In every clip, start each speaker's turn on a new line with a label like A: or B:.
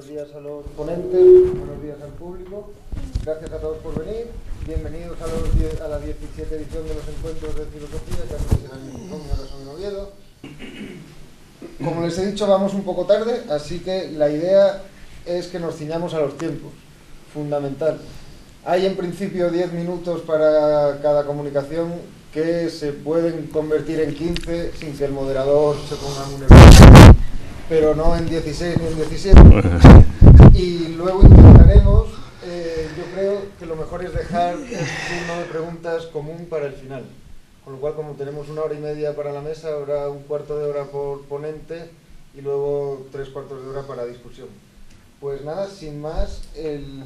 A: buenos días a los ponentes, buenos días al público. Gracias a todos por venir. Bienvenidos a la 17 edición de los encuentros de filosofía que antes eran en Gijón y ahora son en Oviedo. Como les he dicho, vamos un poco tarde, así que la idea es que nos ciñamos a los tiempos. Fundamental. Hay en principio 10 minutos para cada comunicación que se pueden convertir en 15 sin que el moderador se ponga muy nervioso, pero no en 16 ni en 17. Y luego intentaremos, yo creo que lo mejor es dejar el turno de preguntas común para el final. Con lo cual, como tenemos 1 hora y media para la mesa, habrá un cuarto de hora por ponente y luego 3/4 de hora para discusión. Pues nada, sin más, el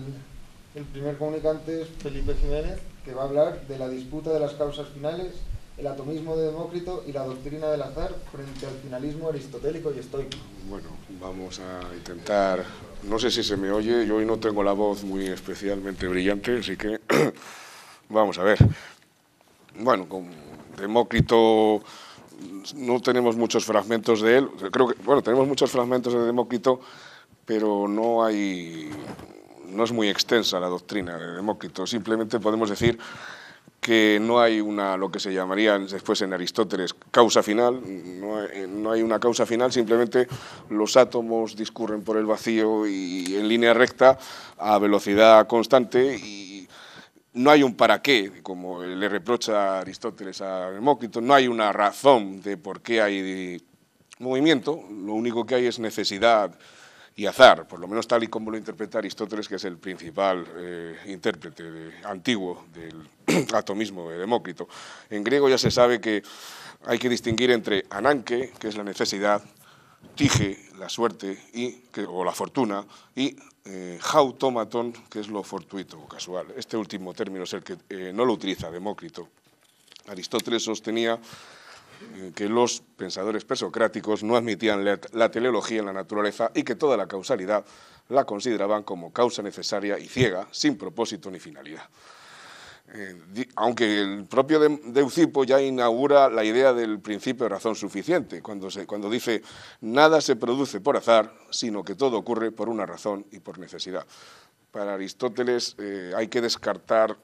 A: primer comunicante es Felipe Jiménez, que va a hablar de la disputa de las causas finales, el atomismo de Demócrito y la doctrina del azar frente al finalismo aristotélico y estoico.
B: Bueno, vamos a intentar, no sé si se me oye, yo hoy no tengo la voz muy especialmente brillante, así que vamos a ver. Bueno, con Demócrito no tenemos muchos fragmentos de él, creo que, bueno, tenemos muchos fragmentos de Demócrito, pero no es muy extensa la doctrina de Demócrito, simplemente podemos decir que no hay lo que se llamaría después en Aristóteles causa final, no hay una causa final, simplemente los átomos discurren por el vacío y en línea recta a velocidad constante y no hay un para qué, como le reprocha Aristóteles a Demócrito, no hay una razón de por qué hay movimiento, lo único que hay es necesidad y azar, por lo menos tal y como lo interpreta Aristóteles, que es el principal intérprete antiguo del atomismo de Demócrito. En griego ya se sabe que hay que distinguir entre ananke, que es la necesidad, tige, la suerte o la fortuna, y hautómaton, que es lo fortuito o casual. Este último término es el que no lo utiliza Demócrito. Aristóteles sostenía que los pensadores presocráticos no admitían la teleología en la naturaleza y que toda la causalidad la consideraban como causa necesaria y ciega, sin propósito ni finalidad. Aunque el propio Deucipo ya inaugura la idea del principio de razón suficiente, cuando dice nada se produce por azar, sino que todo ocurre por una razón y por necesidad. Para Aristóteles hay que descartar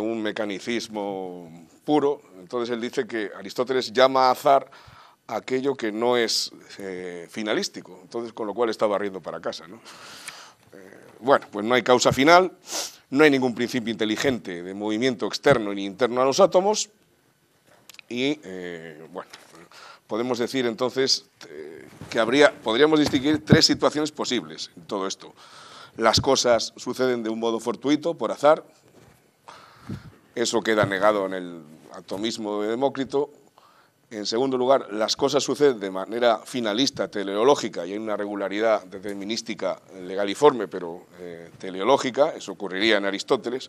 B: un mecanicismo puro, entonces él dice que Aristóteles llama azar aquello que no es finalístico, entonces con lo cual está barriendo para casa, ¿no? Bueno, pues no hay causa final, no hay ningún principio inteligente de movimiento externo ni interno a los átomos y, bueno, podemos decir entonces que podríamos distinguir 3 situaciones posibles en todo esto. Las cosas suceden de un modo fortuito, por azar. Eso queda negado en el atomismo de Demócrito. En segundo lugar, las cosas suceden de manera finalista, teleológica, y hay una regularidad determinística legaliforme, pero teleológica, eso ocurriría en Aristóteles.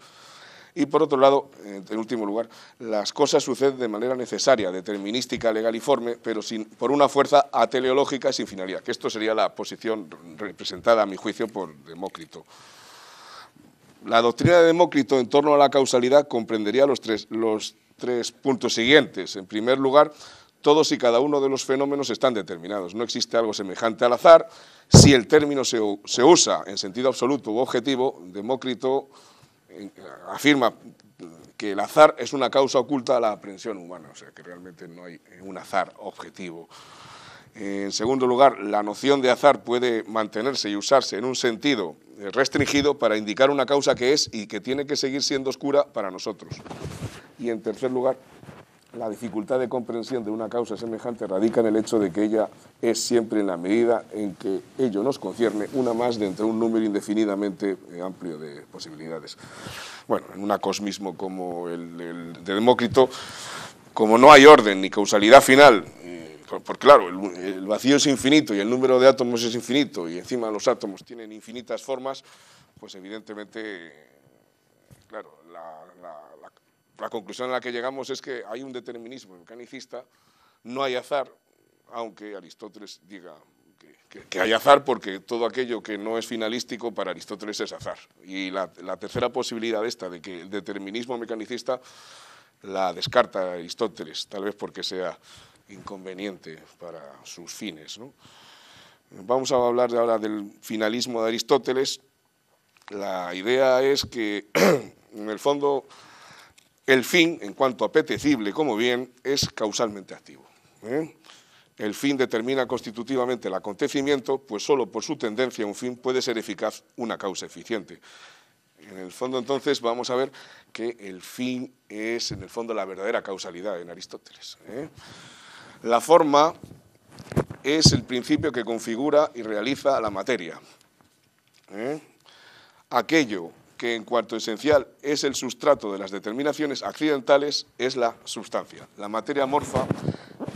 B: Y por otro lado, en último lugar, las cosas suceden de manera necesaria, determinística, legaliforme, pero por una fuerza ateleológica sin finalidad, que esto sería la posición representada, a mi juicio, por Demócrito. La doctrina de Demócrito en torno a la causalidad comprendería los tres puntos siguientes. En primer lugar, todos y cada uno de los fenómenos están determinados. No existe algo semejante al azar. Si el término se usa en sentido absoluto u objetivo, Demócrito afirma que el azar es una causa oculta a la aprehensión humana, o sea que realmente no hay un azar objetivo. En segundo lugar, la noción de azar puede mantenerse y usarse en un sentido restringido para indicar una causa que es y que tiene que seguir siendo oscura para nosotros. Y en tercer lugar, la dificultad de comprensión de una causa semejante radica en el hecho de que ella es siempre, en la medida en que ello nos concierne, una más de entre un número indefinidamente amplio de posibilidades. Bueno, en un acosmismo como el de Demócrito, como no hay orden ni causalidad final, porque claro, el vacío es infinito y el número de átomos es infinito y encima los átomos tienen infinitas formas, pues evidentemente, claro, la conclusión a la que llegamos es que hay un determinismo mecanicista, no hay azar, aunque Aristóteles diga que hay azar porque todo aquello que no es finalístico para Aristóteles es azar. Y la tercera posibilidad esta de que el determinismo mecanicista la descarta Aristóteles, tal vez porque sea inconveniente para sus fines, ¿no? Vamos a hablar ahora del finalismo de Aristóteles. La idea es que, en el fondo, el fin, en cuanto apetecible como bien, es causalmente activo. El fin determina constitutivamente el acontecimiento, pues solo por su tendencia a un fin puede ser eficaz una causa eficiente. En el fondo, entonces, vamos a ver que el fin es, en el fondo, la verdadera causalidad en Aristóteles. La forma es el principio que configura y realiza la materia. Aquello que en cuanto esencial es el sustrato de las determinaciones accidentales es la substancia. La materia amorfa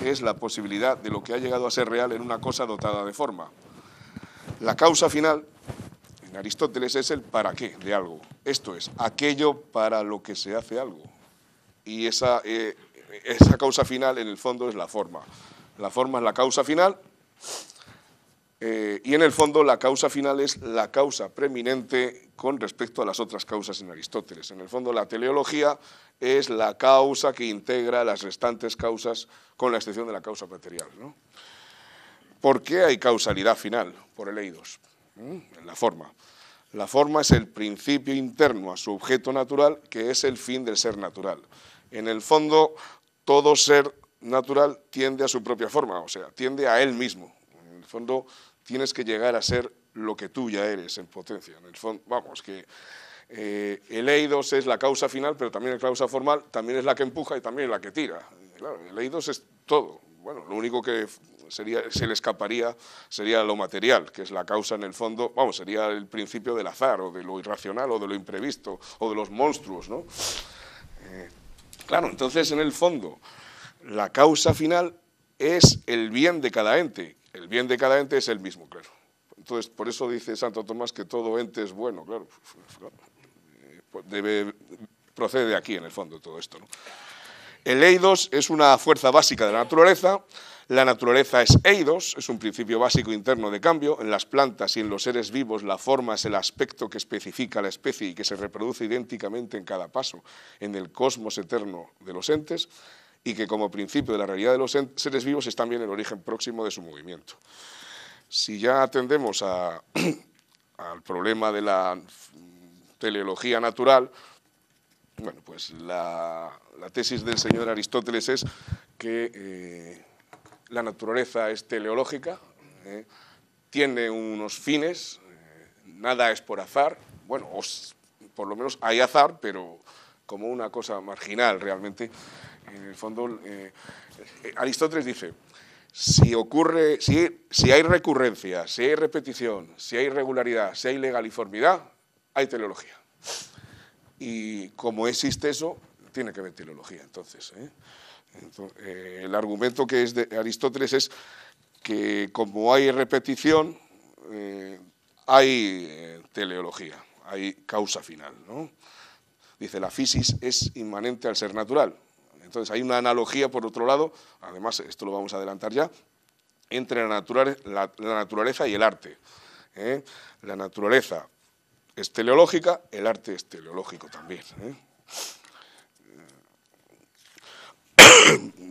B: es la posibilidad de lo que ha llegado a ser real en una cosa dotada de forma. La causa final, en Aristóteles, es el para qué de algo. Esto es, aquello para lo que se hace algo. Y esa causa final, en el fondo, es la forma. La forma es la causa final, y en el fondo la causa final es la causa preeminente con respecto a las otras causas en Aristóteles. En el fondo la teleología es la causa que integra las restantes causas con la excepción de la causa material, ¿no? ¿Por qué hay causalidad final? Por el eidos, en la forma. La forma es el principio interno a su objeto natural, que es el fin del ser natural. En el fondo, todo ser natural tiende a su propia forma, o sea, tiende a él mismo. En el fondo, tienes que llegar a ser lo que tú ya eres en potencia. En el fondo, vamos, que el eidos es la causa final, pero también la causa formal, también es la que empuja y también es la que tira. Claro, el eidos es todo. Bueno, lo único que se le escaparía sería lo material, que es la causa en el fondo, vamos, sería el principio del azar, o de lo irracional, o de lo imprevisto, o de los monstruos, ¿no? Claro, entonces, en el fondo, la causa final es el bien de cada ente. El bien de cada ente es el mismo, claro. Entonces, por eso dice Santo Tomás que todo ente es bueno, claro. Procede de aquí, en el fondo, todo esto, ¿no? El eidos es una fuerza básica de la naturaleza es eidos, es un principio básico interno de cambio. En las plantas y en los seres vivos la forma es el aspecto que especifica la especie y que se reproduce idénticamente en cada paso en el cosmos eterno de los entes, y que como principio de la realidad de los seres vivos es también el origen próximo de su movimiento. Si ya atendemos al problema de la teleología natural, bueno, pues la tesis del señor Aristóteles es que la naturaleza es teleológica, tiene unos fines, nada es por azar, bueno, por lo menos hay azar, pero como una cosa marginal realmente. En el fondo, Aristóteles dice, si hay recurrencia, si hay repetición, si hay regularidad, si hay legaliformidad, hay teleología. Y como existe eso, tiene que haber teleología, entonces. El argumento que es de Aristóteles es que como hay repetición, hay teleología, hay causa final, ¿no? Dice, la physis es inmanente al ser natural. Entonces hay una analogía, por otro lado, además esto lo vamos a adelantar ya, entre la naturaleza y el arte. La naturaleza es teleológica, el arte es teleológico también.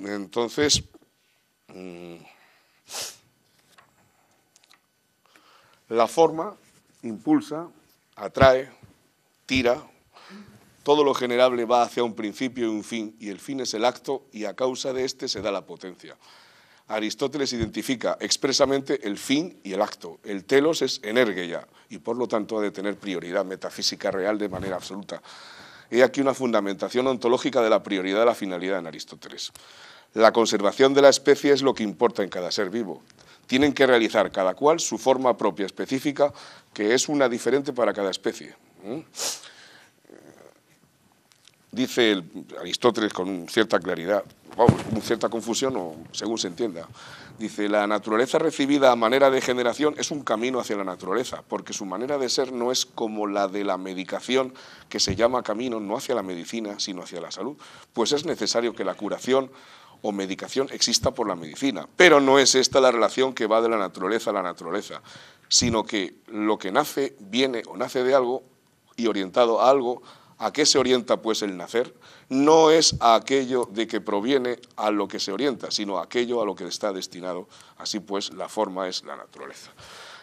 B: Entonces, la forma impulsa, atrae, tira. Todo lo generable va hacia un principio y un fin, y el fin es el acto, y a causa de este se da la potencia. Aristóteles identifica expresamente el fin y el acto. El telos es energeia, y por lo tanto ha de tener prioridad metafísica real de manera absoluta. He aquí una fundamentación ontológica de la prioridad de la finalidad en Aristóteles. La conservación de la especie es lo que importa en cada ser vivo. Tienen que realizar cada cual su forma propia específica, que es una diferente para cada especie. Dice Aristóteles con cierta claridad, con cierta confusión, o según se entienda, dice, la naturaleza recibida a manera de generación es un camino hacia la naturaleza, porque su manera de ser no es como la de la medicación, que se llama camino no hacia la medicina, sino hacia la salud, pues es necesario que la curación o medicación exista por la medicina, pero no es esta la relación que va de la naturaleza a la naturaleza, sino que lo que nace viene o nace de algo y orientado a algo ¿A qué se orienta pues el nacer? No es a aquello de que proviene a lo que se orienta, sino a aquello a lo que está destinado. Así pues, la forma es la naturaleza.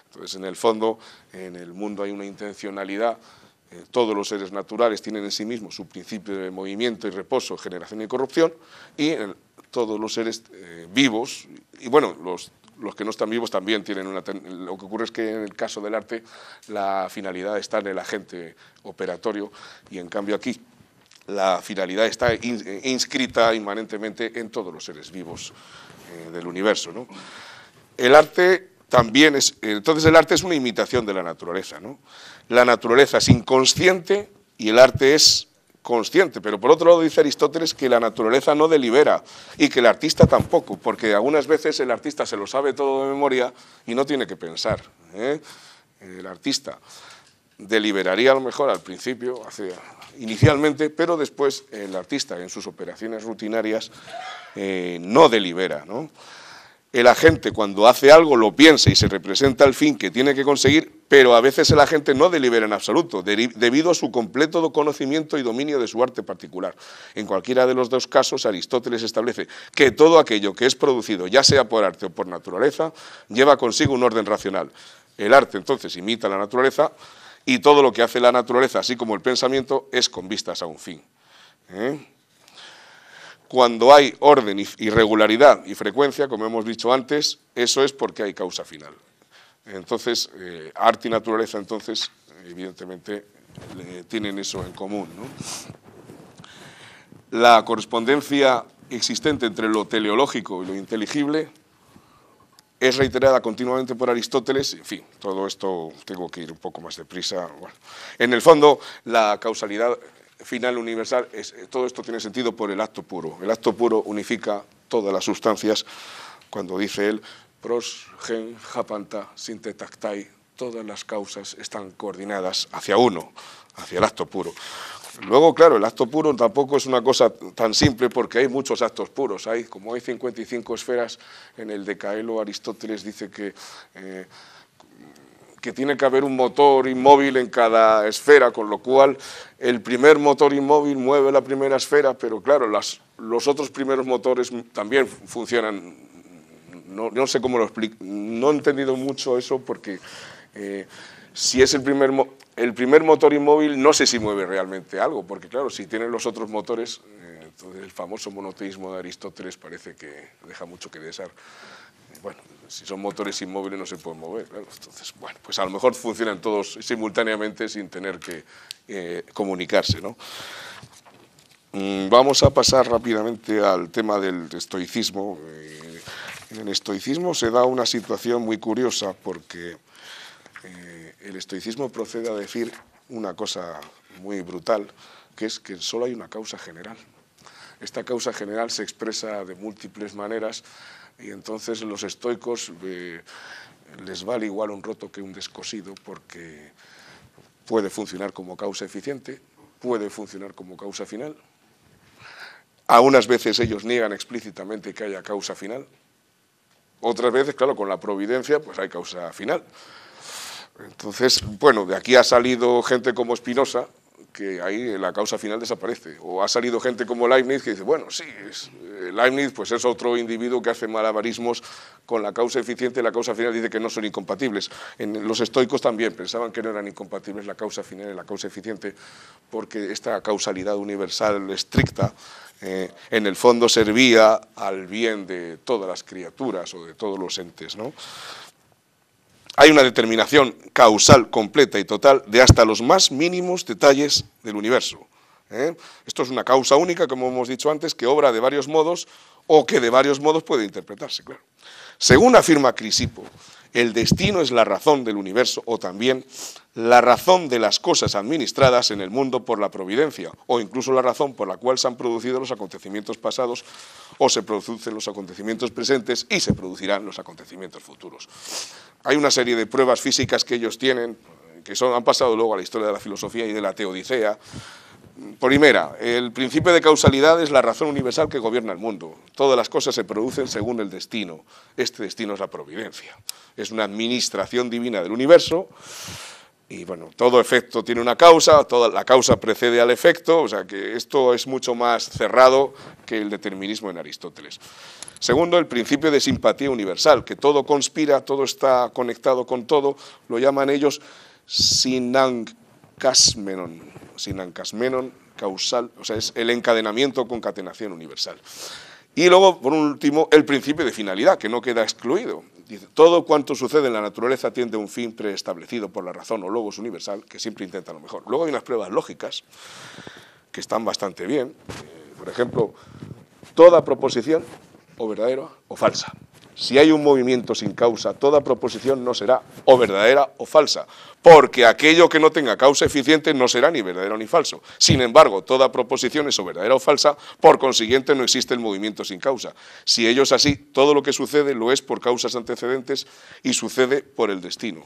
B: Entonces, en el fondo, en el mundo hay una intencionalidad. Todos los seres naturales tienen en sí mismos su principio de movimiento y reposo, generación y corrupción, y todos los seres vivos, y bueno, los que no están vivos también tienen una... Lo que ocurre es que en el caso del arte la finalidad está en el agente operatorio, y en cambio aquí la finalidad está inscrita inmanentemente en todos los seres vivos del universo, ¿no? El arte también es... Entonces el arte es una imitación de la naturaleza, ¿no? La naturaleza es inconsciente y el arte es consciente, pero por otro lado dice Aristóteles que la naturaleza no delibera y que el artista tampoco, porque algunas veces el artista se lo sabe todo de memoria y no tiene que pensar, ¿eh? El artista deliberaría a lo mejor al principio, inicialmente, pero después el artista en sus operaciones rutinarias no delibera, ¿no? El agente cuando hace algo lo piensa y se representa el fin que tiene que conseguir, pero a veces el agente no delibera en absoluto, debido a su completo conocimiento y dominio de su arte particular. En cualquiera de los dos casos, Aristóteles establece que todo aquello que es producido, ya sea por arte o por naturaleza, lleva consigo un orden racional. El arte, entonces, imita la naturaleza, y todo lo que hace la naturaleza, así como el pensamiento, es con vistas a un fin. Cuando hay orden y regularidad y frecuencia, como hemos dicho antes, eso es porque hay causa final. Entonces, arte y naturaleza, entonces, evidentemente, tienen eso en común, ¿no? La correspondencia existente entre lo teleológico y lo inteligible es reiterada continuamente por Aristóteles. En fin, todo esto tengo que ir un poco más deprisa. Bueno, en el fondo, la causalidad final universal, todo esto tiene sentido por el acto puro. El acto puro unifica todas las sustancias, cuando dice él, pros gen japanta sintetactai, todas las causas están coordinadas hacia uno, hacia el acto puro. Luego, claro, el acto puro tampoco es una cosa tan simple porque hay muchos actos puros. Como hay 55 esferas, en el Decaelo Aristóteles dice que tiene que haber un motor inmóvil en cada esfera, con lo cual el primer motor inmóvil mueve la primera esfera, pero claro, los otros primeros motores también funcionan. No sé cómo lo explico, no he entendido mucho eso porque si es el primer motor inmóvil, no sé si mueve realmente algo, porque claro, si tienen los otros motores, entonces el famoso monoteísmo de Aristóteles parece que deja mucho que desear. Bueno, si son motores inmóviles no se pueden mover, claro. Entonces, bueno, pues a lo mejor funcionan todos simultáneamente sin tener que comunicarse, ¿no? Vamos a pasar rápidamente al tema del estoicismo. En el estoicismo se da una situación muy curiosa porque el estoicismo procede a decir una cosa muy brutal, que es que solo hay una causa general. Esta causa general se expresa de múltiples maneras y entonces los estoicos les vale igual un roto que un descosido porque puede funcionar como causa eficiente, puede funcionar como causa final. Algunas veces ellos niegan explícitamente que haya causa final. Otras veces, claro, con la providencia, pues hay causa final. Entonces, bueno, de aquí ha salido gente como Spinoza, que ahí la causa final desaparece. O ha salido gente como Leibniz, que dice, bueno, sí, Leibniz pues es otro individuo que hace malabarismos con la causa eficiente y la causa final dice que no son incompatibles. Los estoicos también pensaban que no eran incompatibles la causa final y la causa eficiente, porque esta causalidad universal estricta en el fondo servía al bien de todas las criaturas o de todos los entes, ¿no? Hay una determinación causal completa y total de hasta los más mínimos detalles del universo. Esto es una causa única, como hemos dicho antes, que obra de varios modos o que de varios modos puede interpretarse, claro. Según afirma Crisipo, el destino es la razón del universo o también la razón de las cosas administradas en el mundo por la providencia o incluso la razón por la cual se han producido los acontecimientos pasados o se producen los acontecimientos presentes y se producirán los acontecimientos futuros. Hay una serie de pruebas físicas que ellos tienen, que han pasado luego a la historia de la filosofía y de la teodicea. Primera, el principio de causalidad es la razón universal que gobierna el mundo. Todas las cosas se producen según el destino. Este destino es la providencia. Es una administración divina del universo Y bueno, todo efecto tiene una causa, toda la causa precede al efecto, o sea que esto es mucho más cerrado que el determinismo en Aristóteles. Segundo, el principio de simpatía universal, que todo conspira, todo está conectado con todo, lo llaman ellos sinankasmenon, causal, o sea, es el encadenamiento, concatenación universal. Y luego, por último, el principio de finalidad, que no queda excluido. Dice, todo cuanto sucede en la naturaleza tiende a un fin preestablecido por la razón o logos universal, que siempre intenta lo mejor. Luego hay unas pruebas lógicas que están bastante bien. Por ejemplo, toda proposición o verdadera o falsa. Si hay un movimiento sin causa, toda proposición no será o verdadera o falsa, porque aquello que no tenga causa eficiente no será ni verdadero ni falso. Sin embargo, toda proposición es o verdadera o falsa, por consiguiente no existe el movimiento sin causa. Si ello es así, todo lo que sucede lo es por causas antecedentes y sucede por el destino.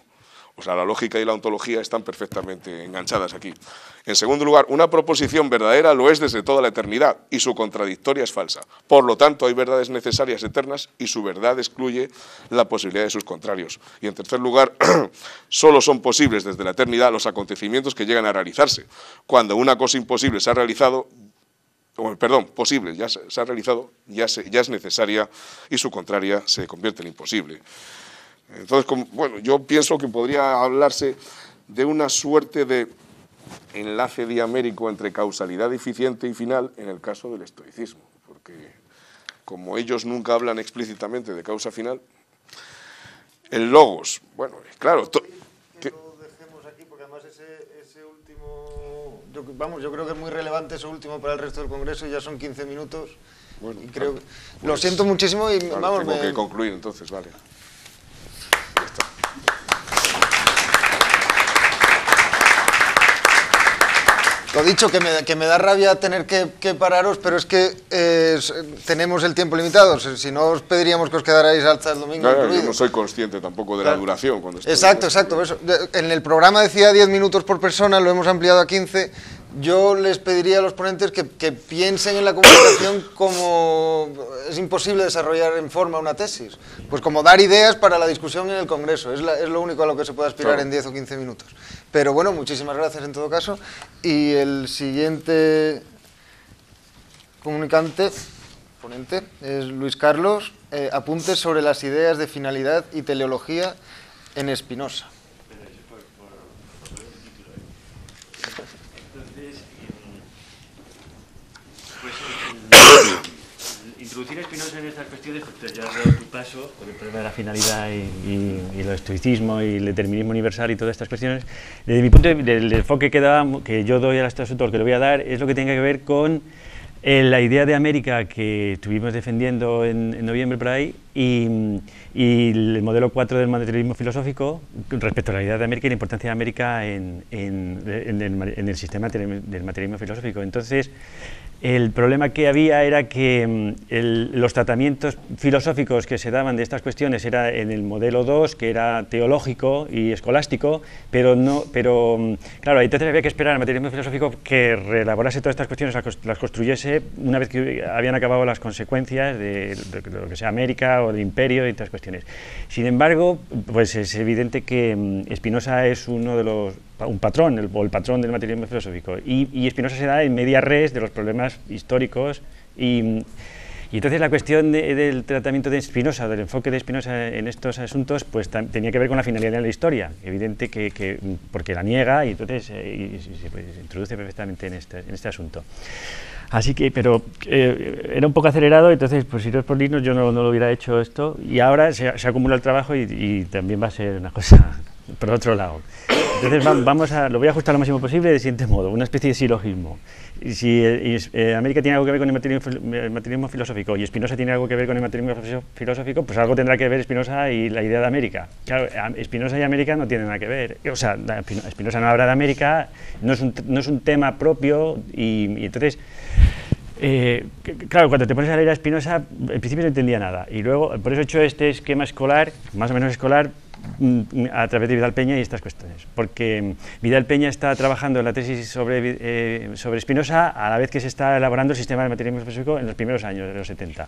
B: O sea, la lógica y la ontología están perfectamente enganchadas aquí. En segundo lugar, una proposición verdadera lo es desde toda la eternidad y su contradictoria es falsa. Por lo tanto, hay verdades necesarias eternas y su verdad excluye la posibilidad de sus contrarios. Y en tercer lugar, solo son posibles desde la eternidad los acontecimientos que llegan a realizarse. Cuando una cosa imposible se ha realizado, posible ya se ha realizado, ya es necesaria y su contraria se convierte en imposible. Entonces, bueno, yo pienso que podría hablarse de una suerte de enlace diamérico entre causalidad eficiente y final en el caso del estoicismo, porque como ellos nunca hablan explícitamente de causa final, el logos, bueno, claro...
A: Que lo dejemos aquí, porque además ese último... yo creo que es muy relevante ese último para el resto del Congreso, y ya son 15 minutos,
B: bueno,
A: y creo que... Lo siento muchísimo y
B: vale,
A: vamos...
B: Tengo que concluir entonces, vale.
A: Lo dicho, que me da rabia tener que pararos, pero es que tenemos el tiempo limitado. Si no, os pediríamos que os quedarais hasta el domingo.
B: Claro, yo no soy consciente tampoco de la duración. Cuando estoy
A: exacto. Eso. En el programa decía 10 minutos por persona, lo hemos ampliado a 15. Yo les pediría a los ponentes que piensen en la comunicación como es imposible desarrollar en forma una tesis. Pues como dar ideas para la discusión en el Congreso. Es lo único a lo que se puede aspirar en 10 o 15 minutos. Pero bueno, muchísimas gracias en todo caso. Y el siguiente ponente, es Luis Carlos. Apuntes sobre las ideas de finalidad y teleología en Spinoza.
C: Introducir a Spinoza en estas cuestiones, pues ya has dado tu paso por el problema de la finalidad y el estoicismo y el determinismo universal y todas estas cuestiones. Desde mi punto de vista, el enfoque que yo doy a este asunto, que le voy a dar, es lo que tiene que ver con la idea de América que estuvimos defendiendo en noviembre por ahí y el modelo 4 del materialismo filosófico respecto a la idea de América y la importancia de América en el sistema del materialismo filosófico. Entonces, el problema que había era que los tratamientos filosóficos que se daban de estas cuestiones era en el modelo 2, que era teológico y escolástico, pero claro, entonces había que esperar al materialismo filosófico que reelaborase todas estas cuestiones, las construyese una vez que habían acabado las consecuencias de lo que sea América o del imperio y estas cuestiones. Sin embargo, pues es evidente que Spinoza es un patrón, el patrón del materialismo filosófico, y Spinoza se da en media res de los problemas históricos y entonces la cuestión del tratamiento de Spinoza, del enfoque de Spinoza en estos asuntos, pues tenía que ver con la finalidad de la historia, evidente porque la niega y entonces pues, se introduce perfectamente en este asunto. Así que, pero era un poco acelerado, entonces, pues si no es por irnos, yo no lo hubiera hecho esto, y ahora se acumula el trabajo y también va a ser una cosa por otro lado. Entonces lo voy a ajustar lo máximo posible del siguiente modo, una especie de silogismo. Si América tiene algo que ver con el materialismo filosófico y Spinoza tiene algo que ver con el materialismo filosófico, pues algo tendrá que ver Spinoza y la idea de América. Claro, Spinoza y América no tienen nada que ver. O sea, Spinoza no habla de América, no es un tema propio y entonces... claro, cuando te pones a leer a Spinoza, en principio no entendía nada. Y luego, por eso he hecho este esquema escolar, más o menos escolar, a través de Vidal Peña y estas cuestiones. Porque Vidal Peña está trabajando en la tesis sobre Spinoza a la vez que se está elaborando el sistema del materialismo filosófico en los primeros años de los 70.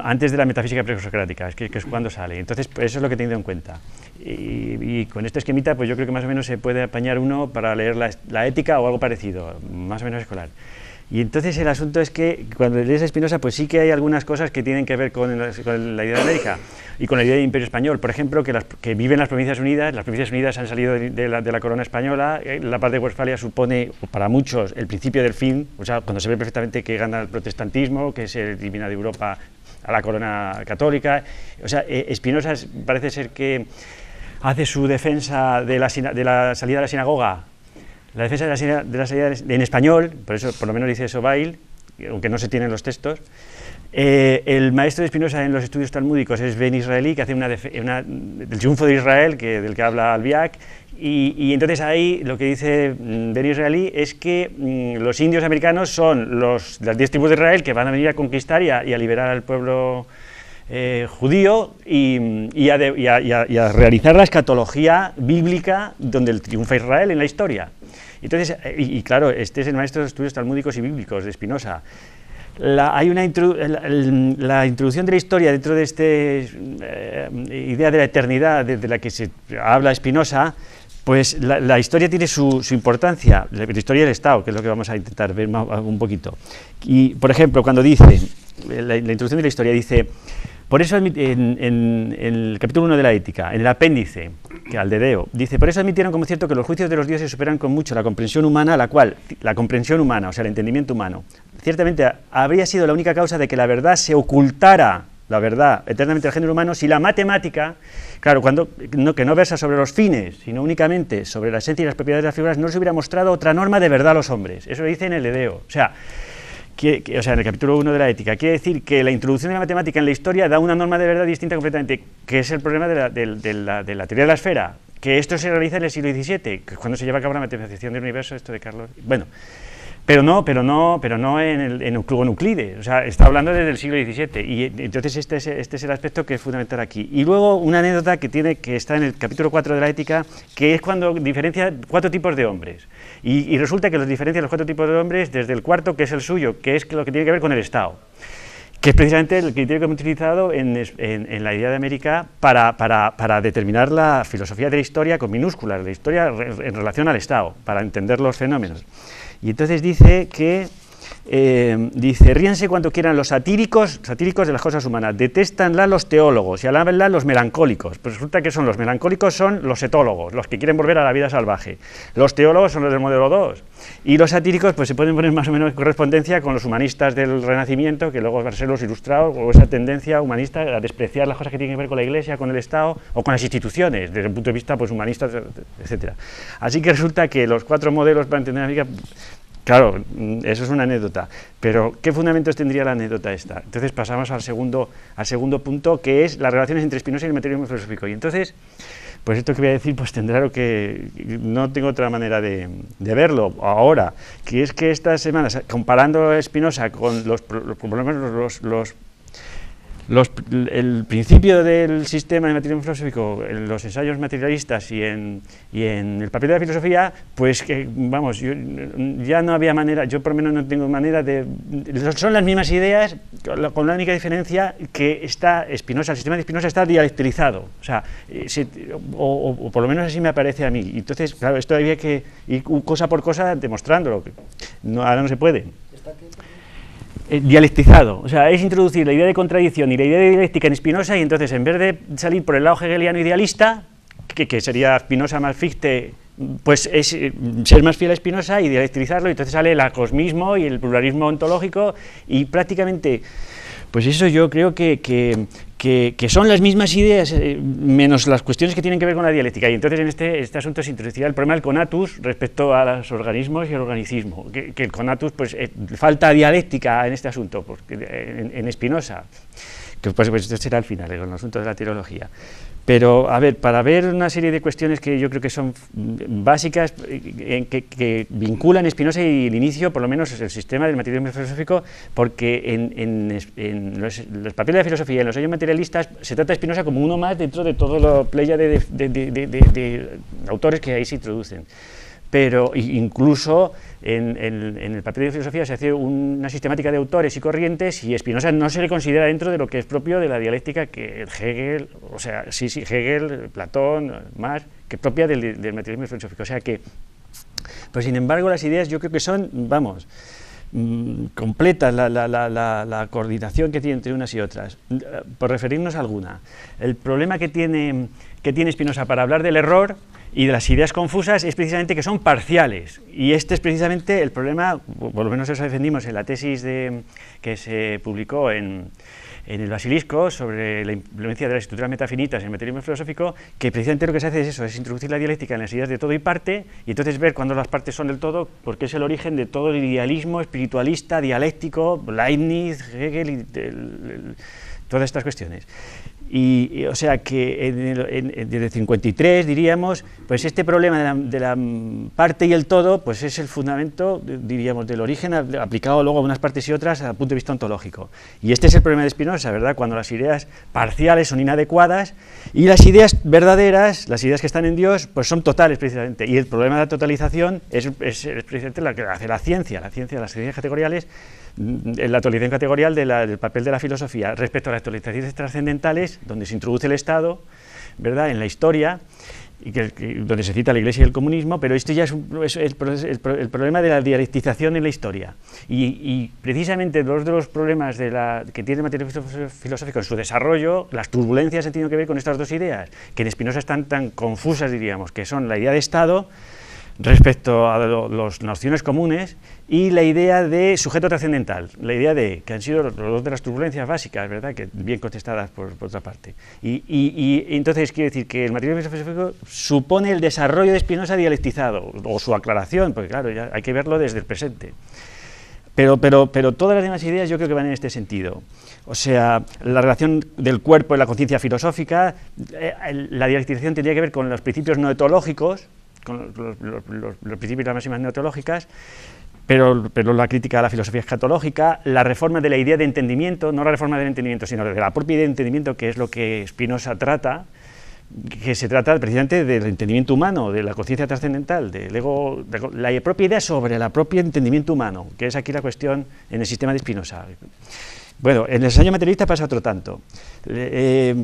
C: antes de la metafísica presocrática, que es cuando sale. Entonces, pues eso es lo que he tenido en cuenta. Y con este esquemita, pues yo creo que más o menos se puede apañar uno para leer la ética o algo parecido, más o menos escolar. Y entonces el asunto es que cuando lees a Spinoza, pues sí que hay algunas cosas que tienen que ver con la idea de América y con la idea de Imperio Español. Por ejemplo, que viven las Provincias Unidas han salido de la corona española, la paz de Westfalia supone para muchos el principio del fin, o sea, cuando se ve perfectamente que gana el protestantismo, que se elimina de Europa a la corona católica. O sea, Spinoza parece ser que hace su defensa de la salida de la sinagoga, la defensa de la salida en español, por eso por lo menos dice eso Bail, aunque no se tienen los textos. El maestro de Spinoza en los estudios talmúdicos es Ben Israelí, que hace del triunfo de Israel, del que habla Albiac, y entonces ahí lo que dice Ben Israelí es que los indios americanos son las 10 tribus de Israel que van a venir a conquistar y a liberar al pueblo judío y a realizar la escatología bíblica donde triunfa Israel en la historia. Entonces, y claro, este es el maestro de estudios talmúdicos y bíblicos de Spinoza. Hay la introducción de la historia dentro de esta idea de la eternidad de la que se habla Spinoza. Pues la historia tiene su importancia, la historia del Estado, que es lo que vamos a intentar ver un poquito. Y, por ejemplo, cuando dice, la introducción de la historia dice, por eso en el capítulo 1 de la Ética, en el apéndice, que al dedeo, dice, por eso admitieron como cierto que los juicios de los dioses superan con mucho la comprensión humana, la comprensión humana, o sea, el entendimiento humano, ciertamente habría sido la única causa de que la verdad se ocultara, la verdad, eternamente al género humano, si la matemática, claro, que no versa sobre los fines, sino únicamente sobre la esencia y las propiedades de las figuras, no se hubiera mostrado otra norma de verdad a los hombres. Eso lo dice en el Edeo. O sea, en el capítulo 1 de la Ética, quiere decir que la introducción de la matemática en la historia da una norma de verdad distinta completamente, que es el problema de la teoría de la esfera, que esto se realiza en el siglo XVII, que es cuando se lleva a cabo la materialización del universo, esto de Carlos... Bueno, pero no en Euclides, o sea, está hablando desde el siglo XVII, y entonces este es el aspecto que es fundamental aquí. Y luego una anécdota que está en el capítulo 4 de la Ética, que es cuando diferencia 4 tipos de hombres, y resulta que los diferencia los 4 tipos de hombres desde el cuarto, que es el suyo, que es lo que tiene que ver con el Estado, que es precisamente el criterio que hemos utilizado en la idea de América para determinar la filosofía de la historia con minúsculas, la historia en relación al Estado, para entender los fenómenos. Y entonces dice que, ríanse cuanto quieran los satíricos de las cosas humanas, detéstanla los teólogos y alábenla los melancólicos. Pues resulta que los melancólicos son los etólogos, los que quieren volver a la vida salvaje. Los teólogos son los del modelo 2. Y los satíricos pues se pueden poner más o menos en correspondencia con los humanistas del Renacimiento, que luego van a ser los ilustrados, o esa tendencia humanista a despreciar las cosas que tienen que ver con la Iglesia, con el Estado o con las instituciones, desde el punto de vista pues humanista, etc. Así que resulta que los 4 modelos para entender América, claro, eso es una anécdota, pero ¿qué fundamentos tendría la anécdota esta? Entonces pasamos al segundo punto, que es las relaciones entre Spinoza y el materialismo filosófico. Y entonces, pues esto que voy a decir, pues tendrá que... No tengo otra manera de verlo ahora, que es que estas semanas, comparando a Spinoza con el principio del sistema de materialismo filosófico en los ensayos materialistas y en el papel de la filosofía, pues que, vamos, ya no había manera, yo por lo menos no tengo manera son las mismas ideas, con la única diferencia que el sistema de Spinoza está dialectrizado, o sea, o por lo menos así me aparece a mí. Entonces, claro, esto había que ir cosa por cosa demostrándolo, ahora no se puede. Dialectizado, o sea, es introducir la idea de contradicción y la idea de dialéctica en Spinoza, y entonces en vez de salir por el lado hegeliano idealista, que sería Spinoza más Fichte, pues es ser más fiel a Spinoza y dialectizarlo, y entonces sale el acosmismo y el pluralismo ontológico, y prácticamente, pues eso yo creo que son las mismas ideas, menos las cuestiones que tienen que ver con la dialéctica. Y entonces en este asunto se introducirá el problema del conatus respecto a los organismos y el organicismo, que el conatus, pues falta dialéctica en este asunto, porque en Spinoza, que pues esto será al final, con el asunto de la teología. Pero, a ver, para ver una serie de cuestiones que yo creo que son básicas, que vinculan Spinoza y el inicio, por lo menos, el sistema del materialismo filosófico, porque en los papeles de la filosofía y en los ensayos materialistas se trata de Spinoza como uno más dentro de todo la playa de autores que ahí se introducen. pero incluso en el papel de filosofía se hace una sistemática de autores y corrientes, y Spinoza no se le considera dentro de lo que es propio de la dialéctica que Hegel, o sea, sí, Hegel, Platón, Marx, que es propia del materialismo filosófico. O sea que, pues sin embargo, las ideas yo creo que son, vamos, completa la coordinación que tiene entre unas y otras. Por referirnos a alguna, el problema que tiene Spinoza para hablar del error y de las ideas confusas es precisamente que son parciales, y este es precisamente el problema, por lo menos eso defendimos en la tesis que se publicó en el Basilisco sobre la influencia de las estructuras metafinitas en el materialismo filosófico, que precisamente lo que se hace es eso, es introducir la dialéctica en las ideas de todo y parte, y entonces ver cuándo las partes son del todo, porque es el origen de todo el idealismo espiritualista, dialéctico, Leibniz, Hegel y todas estas cuestiones. Y o sea que desde el 53, diríamos, pues este problema de la parte y el todo, pues es el fundamento, diríamos, del origen aplicado luego a unas partes y otras desde el punto de vista ontológico. Y este es el problema de Spinoza, ¿verdad? Cuando las ideas parciales son inadecuadas y las ideas verdaderas, las ideas que están en Dios, pues son totales precisamente. Y el problema de la totalización es precisamente la que hace la ciencia, las ciencias categoriales, la totalización categorial del papel de la filosofía respecto a las totalizaciones trascendentales, donde se introduce el Estado, ¿verdad?, en la historia, y donde se cita la Iglesia y el comunismo, pero esto ya es el problema de la dialectización en la historia. Y precisamente dos de los problemas que tiene el materialismo filosófico en su desarrollo, las turbulencias han tenido que ver con estas dos ideas, que en Spinoza están tan confusas, diríamos, que son la idea de Estado respecto a las nociones comunes y la idea de sujeto trascendental, la idea de que han sido los dos de las turbulencias básicas, ¿verdad?, que bien contestadas por otra parte. Y entonces quiero decir que el materialismo filosófico supone el desarrollo de Spinoza dialectizado, o su aclaración, porque claro, ya hay que verlo desde el presente. Pero todas las demás ideas yo creo que van en este sentido. O sea, la relación del cuerpo y la conciencia filosófica, la dialectización tendría que ver con los principios noetológicos, con los principios y las máximas neotológicas, pero la crítica a la filosofía escatológica, la reforma de la idea de entendimiento, no la reforma del entendimiento, sino de la propia idea de entendimiento, que es lo que Spinoza trata, que se trata precisamente del entendimiento humano, de la conciencia trascendental, del ego, la propia idea sobre el propio entendimiento humano, que es aquí la cuestión en el sistema de Spinoza. Bueno, en el ensayo materialista pasa otro tanto. El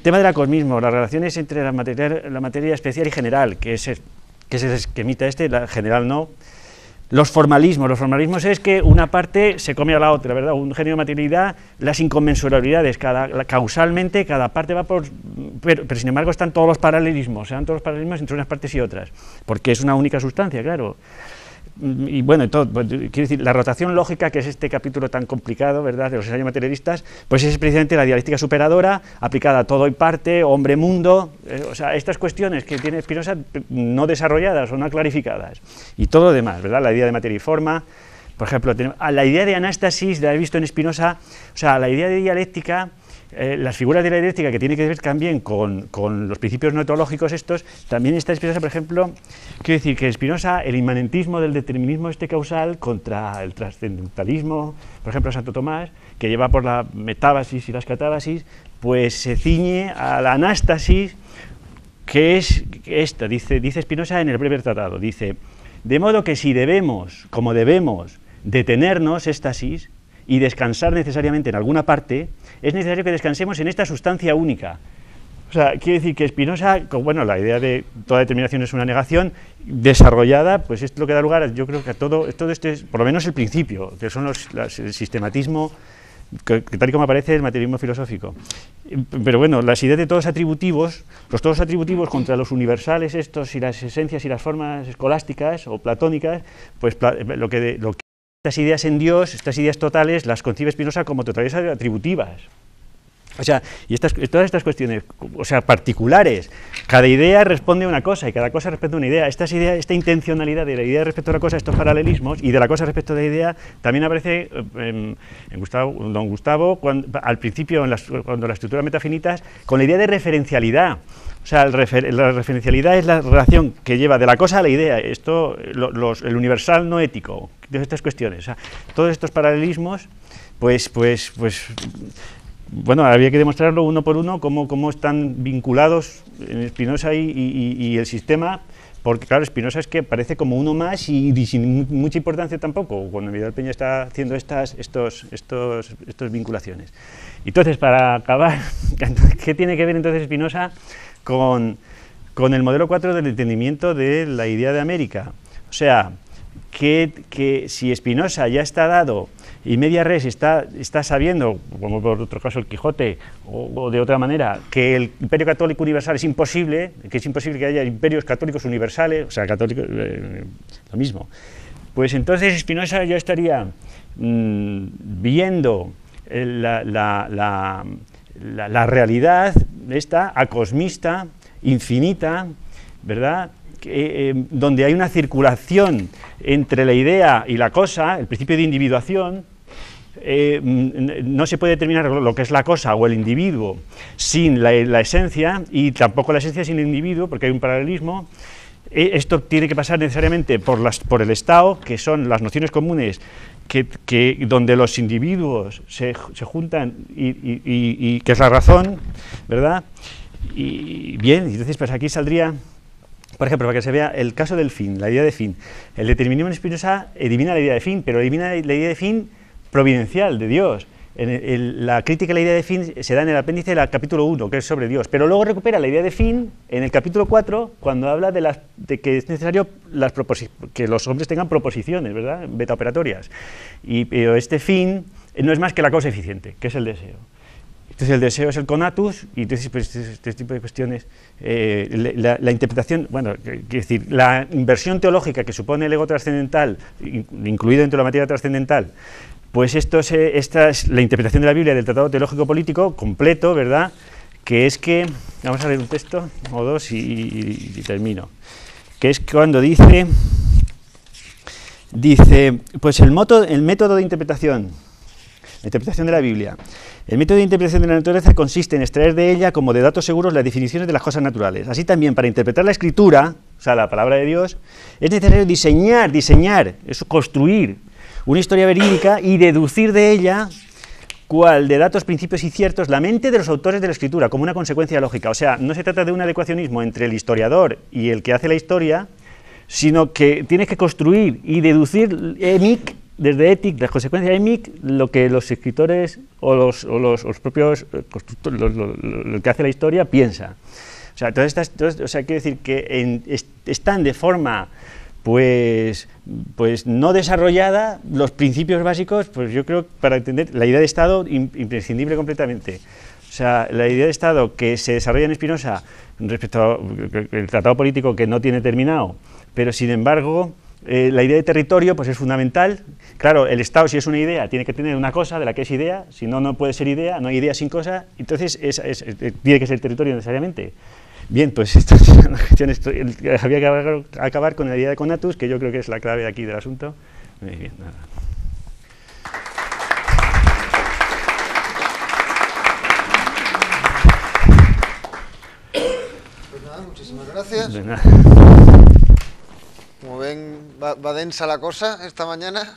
C: tema del acosmismo, las relaciones entre la materia especial y general, que es el esquemita la general no. Los formalismos es que una parte se come a la otra, ¿verdad? Un género de materialidad, las inconmensurabilidades, causalmente cada parte va por... Pero sin embargo están todos los paralelismos, entre unas partes y otras, porque es una única sustancia, claro. Y bueno, quiero decir, la rotación lógica, que es este capítulo tan complicado, ¿verdad?, de los ensayos materialistas, pues es precisamente la dialéctica superadora aplicada a todo y parte, hombre-mundo, o sea, estas cuestiones que tiene Spinoza no desarrolladas o no clarificadas, y todo lo demás, ¿verdad?, la idea de materia y forma, por ejemplo, la idea de anástasis, la he visto en Spinoza, o sea, la idea de dialéctica, las figuras de la dialéctica que tiene que ver también con los principios noetológicos estos, también está Spinoza, por ejemplo, quiero decir que Spinoza, el inmanentismo del determinismo causal contra el trascendentalismo, por ejemplo, Santo Tomás, que lleva por la metábasis y las catábasis, pues se ciñe a la anástasis, que es esta, dice Spinoza en el breve tratado, dice, de modo que si debemos detenernos, éstasis, y descansar necesariamente en alguna parte, es necesario que descansemos en esta sustancia única. O sea, quiere decir que Spinoza, bueno, la idea de toda determinación es una negación desarrollada, pues esto es lo que da lugar, yo creo que a todo esto es, por lo menos el principio, que son el sistematismo, que tal y como aparece el materialismo filosófico. Pero bueno, las ideas de todos atributivos, los todos atributivos contra los universales estos y las esencias y las formas escolásticas o platónicas, pues lo que estas ideas en Dios, estas ideas totales, las concibe Spinoza como totales atributivas. O sea, y todas estas cuestiones, o sea, particulares, cada idea responde a una cosa y cada cosa responde a una idea. Esta intencionalidad de la idea respecto a la cosa, estos paralelismos, y de la cosa respecto a la idea, también aparece en don Gustavo, al principio, cuando la estructura metafinitas, con la idea de referencialidad. O sea, la referencialidad es la relación que lleva de la cosa a la idea, el universal no ético, de estas cuestiones. O sea, todos estos paralelismos, pues bueno, había que demostrarlo uno por uno cómo están vinculados Spinoza y el sistema, porque claro, Spinoza es que parece como uno más y sin mucha importancia tampoco, cuando Vidal Peña está haciendo estas vinculaciones. Entonces, para acabar, ¿qué tiene que ver entonces Spinoza con el modelo 4 del entendimiento de la idea de América? O sea, que si Spinoza ya está dado y media res está sabiendo, como por otro caso el Quijote, o de otra manera, que el imperio católico universal es imposible, que es imposible que haya imperios católicos universales, o sea, católicos, lo mismo, pues entonces Spinoza ya estaría viendo la realidad esta acosmista, infinita, ¿verdad?, donde hay una circulación entre la idea y la cosa, el principio de individuación. No se puede determinar lo que es la cosa o el individuo sin la esencia, y tampoco la esencia sin el individuo, porque hay un paralelismo. Esto tiene que pasar necesariamente por el Estado, que son las nociones comunes donde los individuos se juntan y que es la razón, ¿verdad? Y bien, entonces pues aquí saldría, por ejemplo, para que se vea el caso del fin, la idea de fin. El determinismo en Spinoza elimina la idea de fin, pero elimina la idea de fin providencial, de Dios. La crítica a la idea de fin se da en el apéndice del capítulo 1, que es sobre Dios, pero luego recupera la idea de fin en el capítulo 4, cuando habla de que es necesario que los hombres tengan proposiciones, ¿verdad?, betaoperatorias. Pero este fin no es más que la causa eficiente, que es el deseo. Entonces el deseo es el conatus, y entonces pues, este tipo de cuestiones, la interpretación, bueno, quiero decir, la inversión teológica que supone el ego trascendental, incluido dentro de la materia trascendental, pues esta es la interpretación de la Biblia del Tratado Teológico Político completo, ¿verdad?, que es que, vamos a leer un texto o dos y termino, que es cuando dice, pues el método de interpretación, la interpretación de la Biblia. El método de interpretación de la naturaleza consiste en extraer de ella, como de datos seguros, las definiciones de las cosas naturales. Así también, para interpretar la Escritura, o sea, la palabra de Dios, es necesario diseñar, es construir una historia verídica y deducir de ella, cual de datos, principios y ciertos, la mente de los autores de la Escritura, como una consecuencia lógica. O sea, no se trata de un adecuacionismo entre el historiador y el que hace la historia, sino que tienes que construir y deducir desde Ética, la consecuencia de EMIC, lo que los escritores o los propios constructores, lo que hace la historia, piensa. O sea, quiero decir que están de forma, pues no desarrollada los principios básicos, pues yo creo, para entender la idea de Estado imprescindible completamente. O sea, la idea de Estado que se desarrolla en Spinoza respecto al tratado político que no tiene terminado, pero sin embargo la idea de territorio pues es fundamental. Claro, el Estado, si es una idea, tiene que tener una cosa de la que es idea, si no, no puede ser idea, no hay idea sin cosa, entonces tiene que ser territorio necesariamente. Bien, pues estas son las cuestiones. Había que acabar con la idea de conatus, que yo creo que es la clave aquí del asunto. Muy bien, nada.
A: Pues nada, muchísimas gracias.
C: De nada.
A: Como ven, va densa la cosa esta mañana.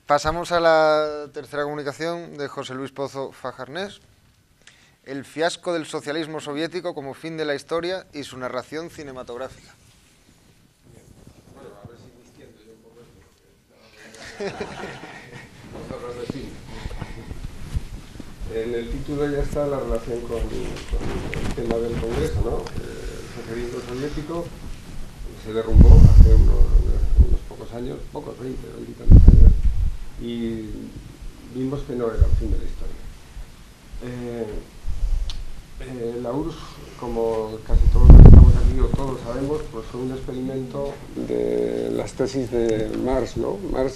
A: Pasamos a la tercera comunicación de José Luis Pozo Fajarnés. El fiasco del socialismo soviético como fin de la historia y su narración cinematográfica.
B: Bueno, a ver si me extiendo yo un poco esto. Vamos a hablar de cine. En el título ya está la relación con el tema del Congreso, ¿no? El socialismo soviético se derrumbó hace unos pocos años, 20 y tantos años, y vimos que no era el fin de la historia. La URSS, como casi todos los que estamos aquí o todos sabemos, pues fue un experimento de las tesis de Marx, ¿no? Marx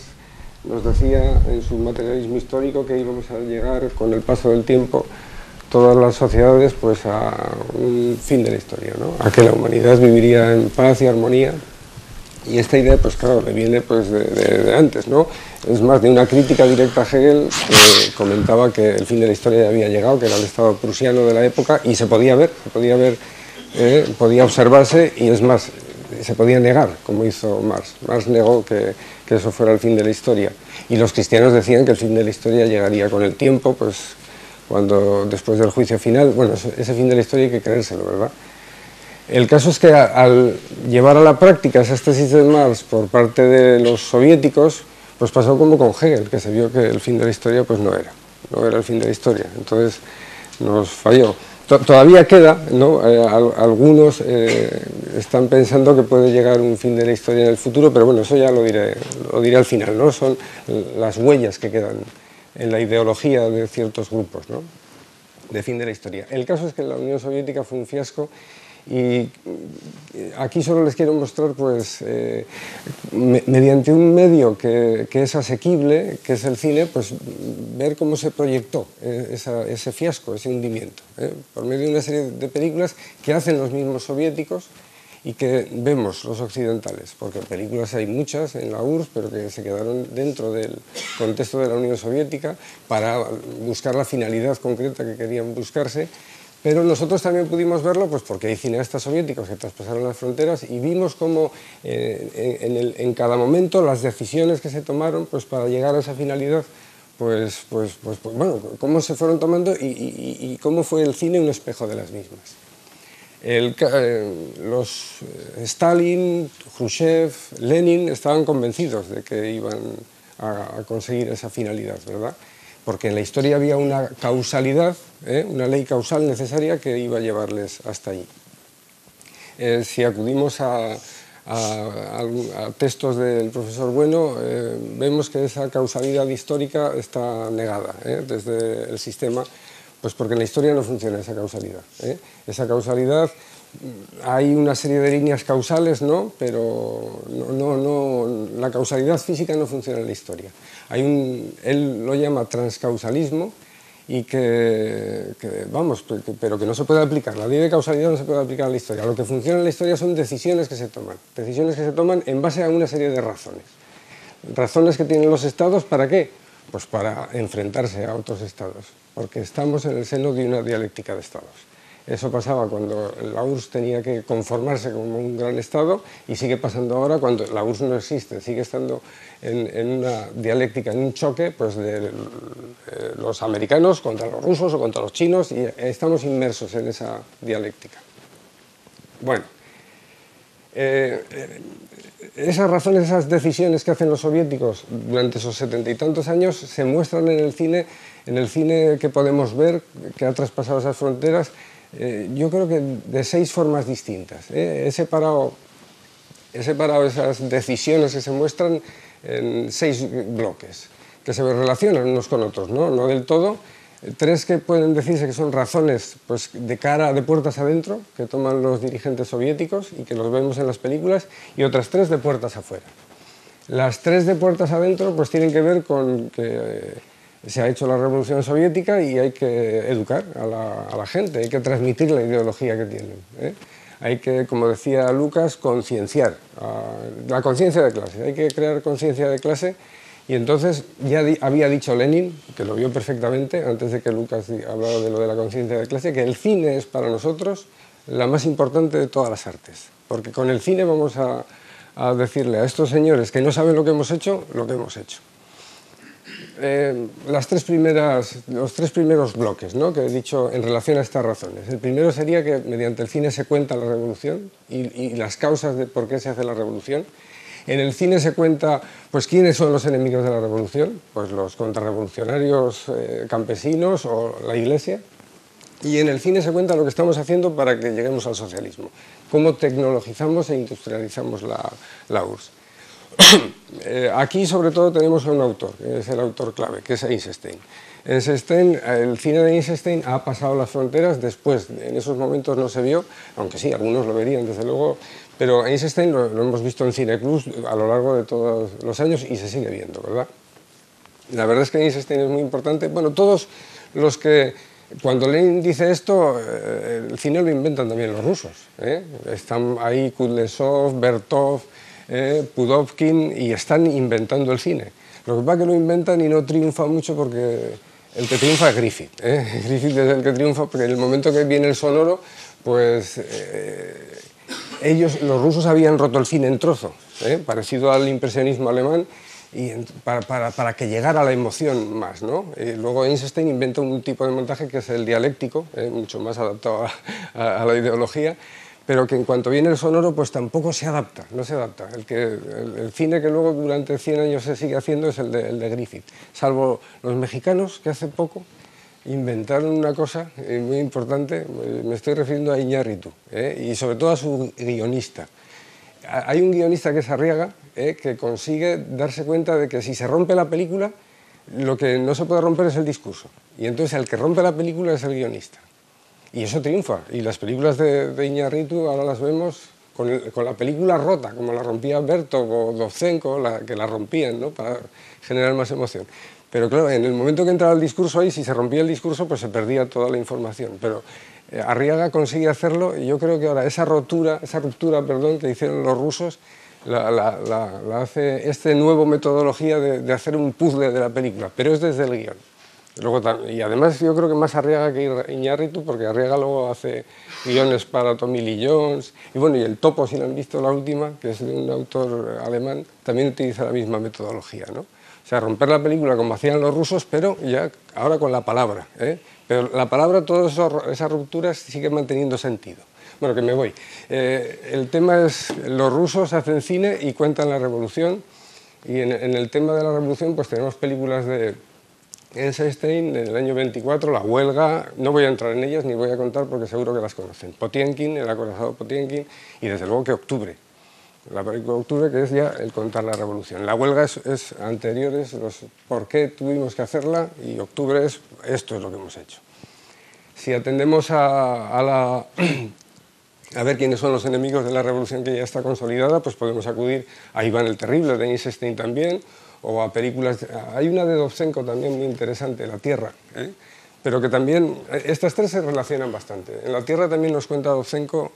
B: nos decía en su materialismo histórico que íbamos a llegar con el paso del tiempo todas las sociedades pues a un fin de la historia, ¿no? A que la humanidad viviría en paz y armonía. Y esta idea, pues claro, le viene pues de antes, ¿no? Es más, de una crítica directa a Hegel, que comentaba que el fin de la historia ya había llegado, que era el Estado prusiano de la época, y se podía ver, podía observarse, y es más,
D: se podía negar, como hizo Marx. Marx negó que eso fuera el fin de la historia. Y los cristianos decían que el fin de la historia llegaría con el tiempo, pues cuando después del juicio final, bueno, ese fin de la historia hay que creérselo, ¿verdad? El caso es que al llevar a la práctica esas tesis de Marx por parte de los soviéticos, pues pasó como con Hegel, que se vio que el fin de la historia pues no era el fin de la historia, entonces nos falló. Todavía queda, ¿no? Algunos están pensando que puede llegar un fin de la historia en el futuro, pero bueno, eso ya lo diré al final, ¿no? Son las huellas que quedan en la ideología de ciertos grupos, ¿no? De fin de la historia. El caso es que la Unión Soviética fue un fiasco y aquí solo les quiero mostrar, pues, mediante un medio que es asequible, que es el cine, pues ver cómo se proyectó ese fiasco, ese hundimiento, por medio de una serie de películas que hacen los mismos soviéticos y que vemos los occidentales, porque películas hay muchas en la URSS, pero que se quedaron dentro del contexto de la Unión Soviética para buscar la finalidad concreta que querían buscarse. Pero nosotros también pudimos verlo, pues porque hay cineastas soviéticos que traspasaron las fronteras y vimos cómo en cada momento las decisiones que se tomaron, pues para llegar a esa finalidad, pues bueno, cómo se fueron tomando y cómo fue el cine un espejo de las mismas. Stalin, Khrushchev, Lenin estaban convencidos de que iban a conseguir esa finalidad, ¿verdad? Porque en la historia había una causalidad, una ley causal necesaria que iba a llevarles hasta allí. Si acudimos a textos del profesor Bueno, vemos que esa causalidad histórica está negada desde el sistema, pues porque en la historia no funciona esa causalidad. Esa causalidad, hay una serie de líneas causales, ¿no? Pero la causalidad física no funciona en la historia. Él lo llama transcausalismo y pero que no se puede aplicar. La ley de causalidad no se puede aplicar a la historia. Lo que funciona en la historia son decisiones que se toman en base a una serie de razones. Razones que tienen los estados, ¿para qué? Pues para enfrentarse a otros estados, porque estamos en el seno de una dialéctica de estados. Eso pasaba cuando la URSS tenía que conformarse como un gran Estado y sigue pasando ahora cuando la URSS no existe, sigue estando en una dialéctica, en un choque pues, de los americanos contra los rusos o contra los chinos y estamos inmersos en esa dialéctica. Bueno, esas razones, esas decisiones que hacen los soviéticos durante esos 70 y tantos años se muestran en el cine que podemos ver, que ha traspasado esas fronteras. Yo creo que de 6 formas distintas. He separado esas decisiones que se muestran en 6 bloques, que se relacionan unos con otros, no del todo. 3 que pueden decirse que son razones pues, de puertas adentro, que toman los dirigentes soviéticos y que los vemos en las películas, y otras 3 de puertas afuera. Las 3 de puertas adentro pues, tienen que ver con que se ha hecho la revolución soviética y hay que educar a la gente, hay que transmitir la ideología que tienen. Hay que, como decía Lucas, concienciar, la conciencia de clase, hay que crear conciencia de clase. Y entonces ya había dicho Lenin, que lo vio perfectamente, antes de que Lucas hablara de lo de la conciencia de clase, que el cine es para nosotros la más importante de todas las artes. Porque con el cine vamos a decirle a estos señores que no saben lo que hemos hecho, lo que hemos hecho. Los 3 primeros bloques, ¿no? Que he dicho en relación a estas razones. El primero sería que mediante el cine se cuenta la revolución y las causas de por qué se hace la revolución. En el cine se cuenta, pues, quiénes son los enemigos de la revolución, pues los contrarrevolucionarios campesinos o la Iglesia. Y en el cine se cuenta lo que estamos haciendo para que lleguemos al socialismo, cómo tecnologizamos e industrializamos la URSS. Aquí, sobre todo, tenemos a un autor, que es el autor clave, que es Eisenstein. El cine de Eisenstein ha pasado las fronteras, después, en esos momentos no se vio, aunque sí, algunos lo verían, desde luego, pero Eisenstein lo hemos visto en Cineclub a lo largo de todos los años y se sigue viendo, ¿verdad? La verdad es que Eisenstein es muy importante. Bueno, todos los que... Cuando Lenin dice esto, el cine lo inventan también los rusos. Están ahí Kuznetsov, Bertov, Pudovkin, y están inventando el cine. Lo que pasa es que lo inventan y no triunfa mucho porque el que triunfa es Griffith. Griffith es el que triunfa porque en el momento que viene el sonoro, pues los rusos habían roto el cine en trozos, parecido al impresionismo alemán, y para que llegara la emoción más, ¿no? Luego Eisenstein inventa un tipo de montaje que es el dialéctico, mucho más adaptado a la ideología, pero que en cuanto viene el sonoro pues tampoco se adapta, no se adapta. El cine que luego durante 100 años se sigue haciendo es el de Griffith, salvo los mexicanos que hace poco inventaron una cosa muy importante, me estoy refiriendo a Iñárritu, y sobre todo a su guionista. Hay un guionista que es Arriaga, que consigue darse cuenta de que si se rompe la película, lo que no se puede romper es el discurso. Y entonces el que rompe la película es el guionista. Y eso triunfa. Y las películas de Iñárritu ahora las vemos con la película rota, como la rompía Bertov o Dovzhenko, que la rompían, ¿no?, para generar más emoción. Pero claro, en el momento que entraba el discurso ahí, si se rompía el discurso, pues se perdía toda la información. Pero Arriaga consigue hacerlo, y yo creo que ahora esa ruptura, que hicieron los rusos, la hace esta nueva metodología de hacer un puzzle de la película, pero es desde el guión. Y además yo creo que más Arriaga que Iñárritu, porque Arriaga luego hace guiones para Tommy Lee Jones, y bueno, y el Topo, si lo han visto la última, que es de un autor alemán, también utiliza la misma metodología, ¿no? O sea, romper la película como hacían los rusos, pero ya ahora con la palabra, Pero la palabra, todas esas rupturas siguen manteniendo sentido. Bueno, que me voy. El tema es, los rusos hacen cine y cuentan la revolución, y en el tema de la revolución pues tenemos películas de Eisenstein en el año 24, La huelga, no voy a entrar en ellas ni voy a contar porque seguro que las conocen. Potiemkin, el acorazado Potiemkin, y desde luego que Octubre. La película de Octubre, que es ya el contar la revolución. La huelga es anteriores, los por qué tuvimos que hacerla, y Octubre es esto es lo que hemos hecho. Si atendemos a ver quiénes son los enemigos de la revolución que ya está consolidada, pues podemos acudir a Iván el Terrible, de Eisenstein también, o a películas... Hay una de Dovzhenko también muy interesante, La Tierra, pero que también... Estas tres se relacionan bastante. En La Tierra también nos cuenta Dovzhenko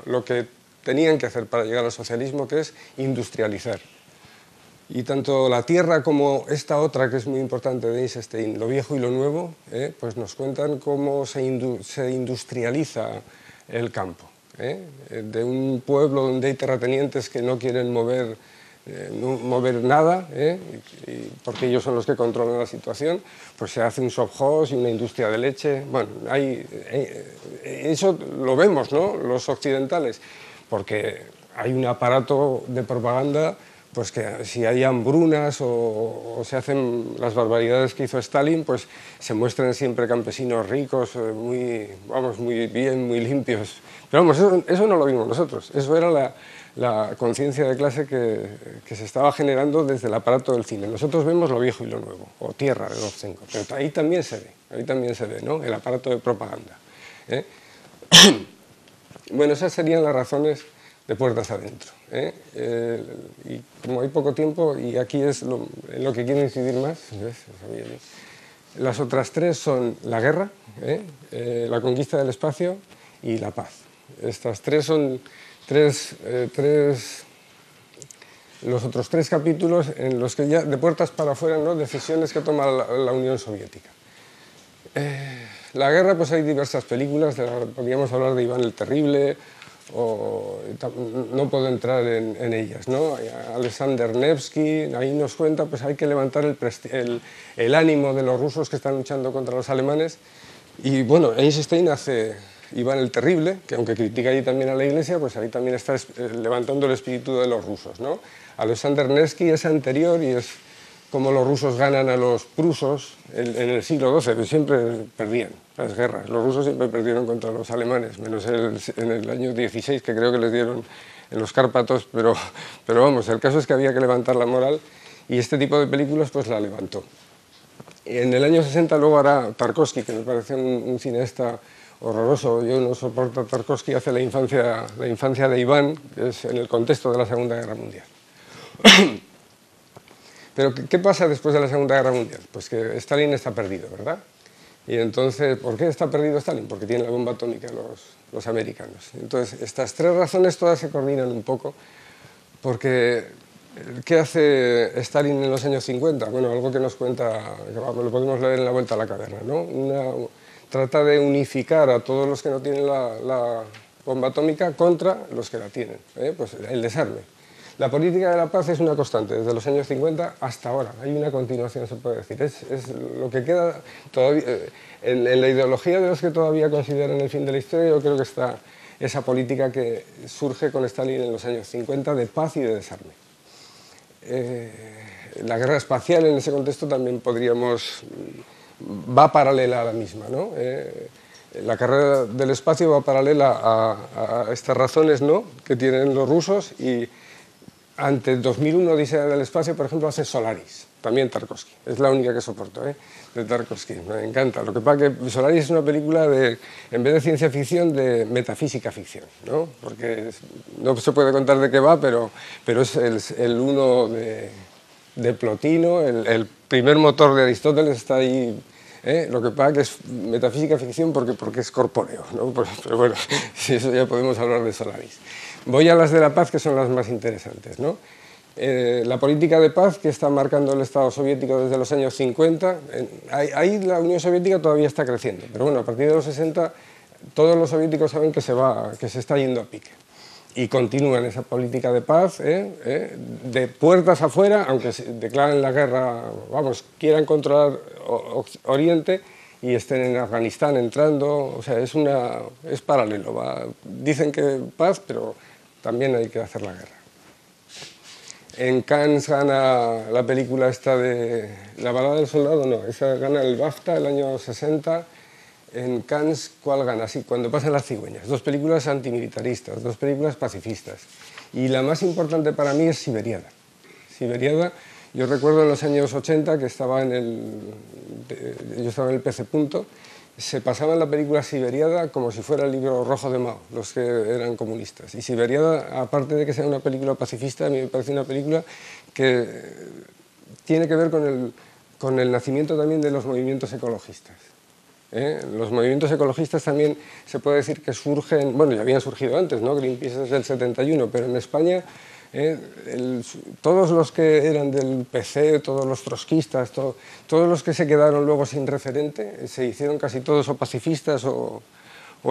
D: lo que tenían que hacer para llegar al socialismo, que es industrializar. Y tanto La Tierra como esta otra, que es muy importante, de Eisenstein, Lo viejo y lo nuevo, pues nos cuentan cómo se industrializa el campo. De un pueblo donde hay terratenientes que no quieren mover nada, porque ellos son los que controlan la situación, pues se hace un sovkhoz y una industria de leche. Bueno, eso lo vemos, ¿no?, los occidentales, porque hay un aparato de propaganda, pues que si hay hambrunas o se hacen las barbaridades que hizo Stalin, pues se muestran siempre campesinos ricos, muy bien, muy limpios. Pero vamos, eso no lo vimos nosotros, eso era la conciencia de clase que se estaba generando desde el aparato del cine. Nosotros vemos Lo viejo y lo nuevo, o Tierra, de Dovzhenko, pero ahí también se ve, ¿no?, el aparato de propaganda. Bueno, esas serían las razones de Puertas Adentro. Y como hay poco tiempo, y aquí es en lo que quiero incidir más, ¿ves? Las otras tres son la guerra, la conquista del espacio y la paz. Estas tres son los otros tres capítulos en los que ya, de puertas para afuera, ¿no?, decisiones que toma la Unión Soviética. La guerra, pues hay diversas películas, podríamos hablar de Iván el Terrible, o no puedo entrar en ellas, ¿no? Alexander Nevsky, ahí nos cuenta, pues hay que levantar el ánimo de los rusos que están luchando contra los alemanes. Y bueno, Eisenstein hace Iván el Terrible, que aunque critica ahí también a la Iglesia, pues ahí también está levantando el espíritu de los rusos, ¿no? Alexander Nevsky es anterior y es como los rusos ganan a los prusos en el siglo XII, que siempre perdían las guerras. Los rusos siempre perdieron contra los alemanes, menos en el año 16, que creo que les dieron en los Cárpatos, pero vamos, el caso es que había que levantar la moral, y este tipo de películas pues la levantó. En el año 60 luego hará Tarkovsky, que me parece un cineasta horroroso. Yo no soporto a Tarkovsky, hace la infancia de Iván, que es en el contexto de la Segunda Guerra Mundial. Pero ¿qué pasa después de la Segunda Guerra Mundial? Pues que Stalin está perdido, ¿verdad? Y entonces, ¿por qué está perdido Stalin? Porque tienen la bomba atómica los americanos. Entonces, estas tres razones todas se coordinan un poco, porque ¿qué hace Stalin en los años 50? Bueno, algo que nos cuenta, lo podemos leer en La Vuelta a la Caverna, ¿no? Trata de unificar a todos los que no tienen bomba atómica contra los que la tienen, pues el desarme. La política de la paz es una constante desde los años 50 hasta ahora, hay una continuación, se puede decir, es lo que queda todavía, en la ideología de los que todavía consideran el fin de la historia. Yo creo que está esa política que surge con Stalin en los años 50 de paz y de desarme. La guerra espacial en ese contexto también va paralela a la misma, ¿no? La carrera del espacio va paralela a estas razones, ¿no?, que tienen los rusos, y ante el 2001 Odisea del espacio, por ejemplo, hace Solaris, también Tarkovsky, es la única que soporto, de Tarkovsky, me encanta. Lo que pasa es que Solaris es una película en vez de ciencia ficción, de metafísica ficción, ¿no? Porque no se puede contar de qué va, pero es el uno de Plotino, el primer motor de Aristóteles está ahí. Lo que pasa es que es metafísica ficción porque es corpóreo, ¿no? Pero bueno, si eso ya podemos hablar de Solaris. Voy a las de la paz, que son las más interesantes, ¿no? La política de paz que está marcando el Estado soviético desde los años 50, ahí la Unión Soviética todavía está creciendo, pero bueno, a partir de los 60 todos los soviéticos saben que se está yendo a pique. Y continúan esa política de paz, de puertas afuera, aunque declaren la guerra, vamos, quieran controlar Oriente y estén en Afganistán entrando, o sea, es paralelo. Dicen que paz, pero también hay que hacer la guerra. En Cannes gana la película esta de La balada del soldado, no, esa gana el BAFTA el año 60. En Cannes, ¿cuál gana? Sí, Cuando pasan las cigüeñas. Dos películas antimilitaristas, dos películas pacifistas. Y la más importante para mí es Siberiada. Siberiada, yo recuerdo en los años 80 que yo estaba en el PC Punto, se pasaba en la película Siberiada como si fuera el libro rojo de Mao, los que eran comunistas. Y Siberiada, aparte de que sea una película pacifista, a mí me parece una película que tiene que ver con el nacimiento también de los movimientos ecologistas. Los movimientos ecologistas también se puede decir que surgen, bueno, ya habían surgido antes, ¿no? Greenpeace desde el 71, pero en España todos los que eran del PC, todos los trotskistas, todos los que se quedaron luego sin referente, se hicieron casi todos o pacifistas o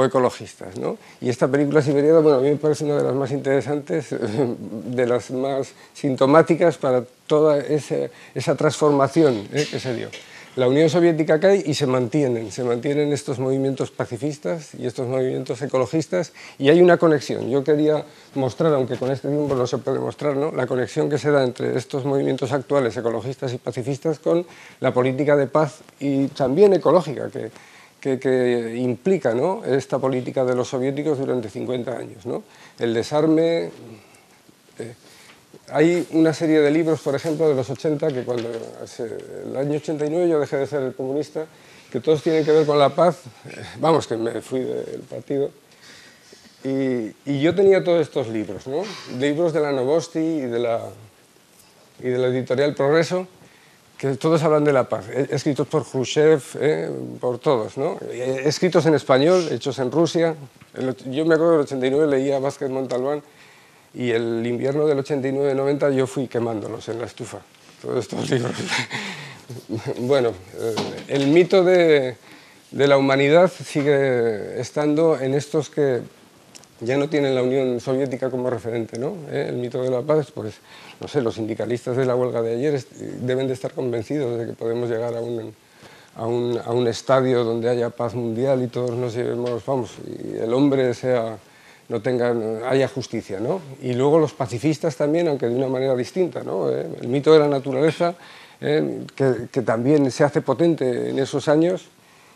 D: ecologistas, ¿no? Y esta película Siberiada, bueno, a mí me parece una de las más interesantes, de las más sintomáticas para toda esa transformación que se dio. La Unión Soviética cae y se mantienen estos movimientos pacifistas y estos movimientos ecologistas, y hay una conexión. Yo quería mostrar, aunque con este tiempo no se puede mostrar, ¿no?, la conexión que se da entre estos movimientos actuales ecologistas y pacifistas con la política de paz y también ecológica que implica, ¿no?, esta política de los soviéticos durante 50 años, ¿no? El desarme. Hay una serie de libros, por ejemplo, de los 80, que cuando el año 89 yo dejé de ser el comunista, que todos tienen que ver con la paz, vamos, que me fui del partido, y yo tenía todos estos libros, ¿no? Libros de la Novosti y de la editorial Progreso, que todos hablan de la paz, escritos por Khrushchev, por todos, ¿no? Escritos en español, hechos en Rusia. Yo me acuerdo del 89 leía a Vázquez Montalbán, y el invierno del 89-90 yo fui quemándolos en la estufa, todos estos libros. Bueno, el mito de la humanidad sigue estando en estos que ya no tienen la Unión Soviética como referente, ¿no? El mito de la paz, pues, no sé, los sindicalistas de la huelga de ayer deben de estar convencidos de que podemos llegar a un estadio donde haya paz mundial y todos nos llevemos, vamos, y el hombre haya justicia, ¿no? Y luego los pacifistas también, aunque de una manera distinta, ¿no? El mito de la naturaleza, que también se hace potente en esos años,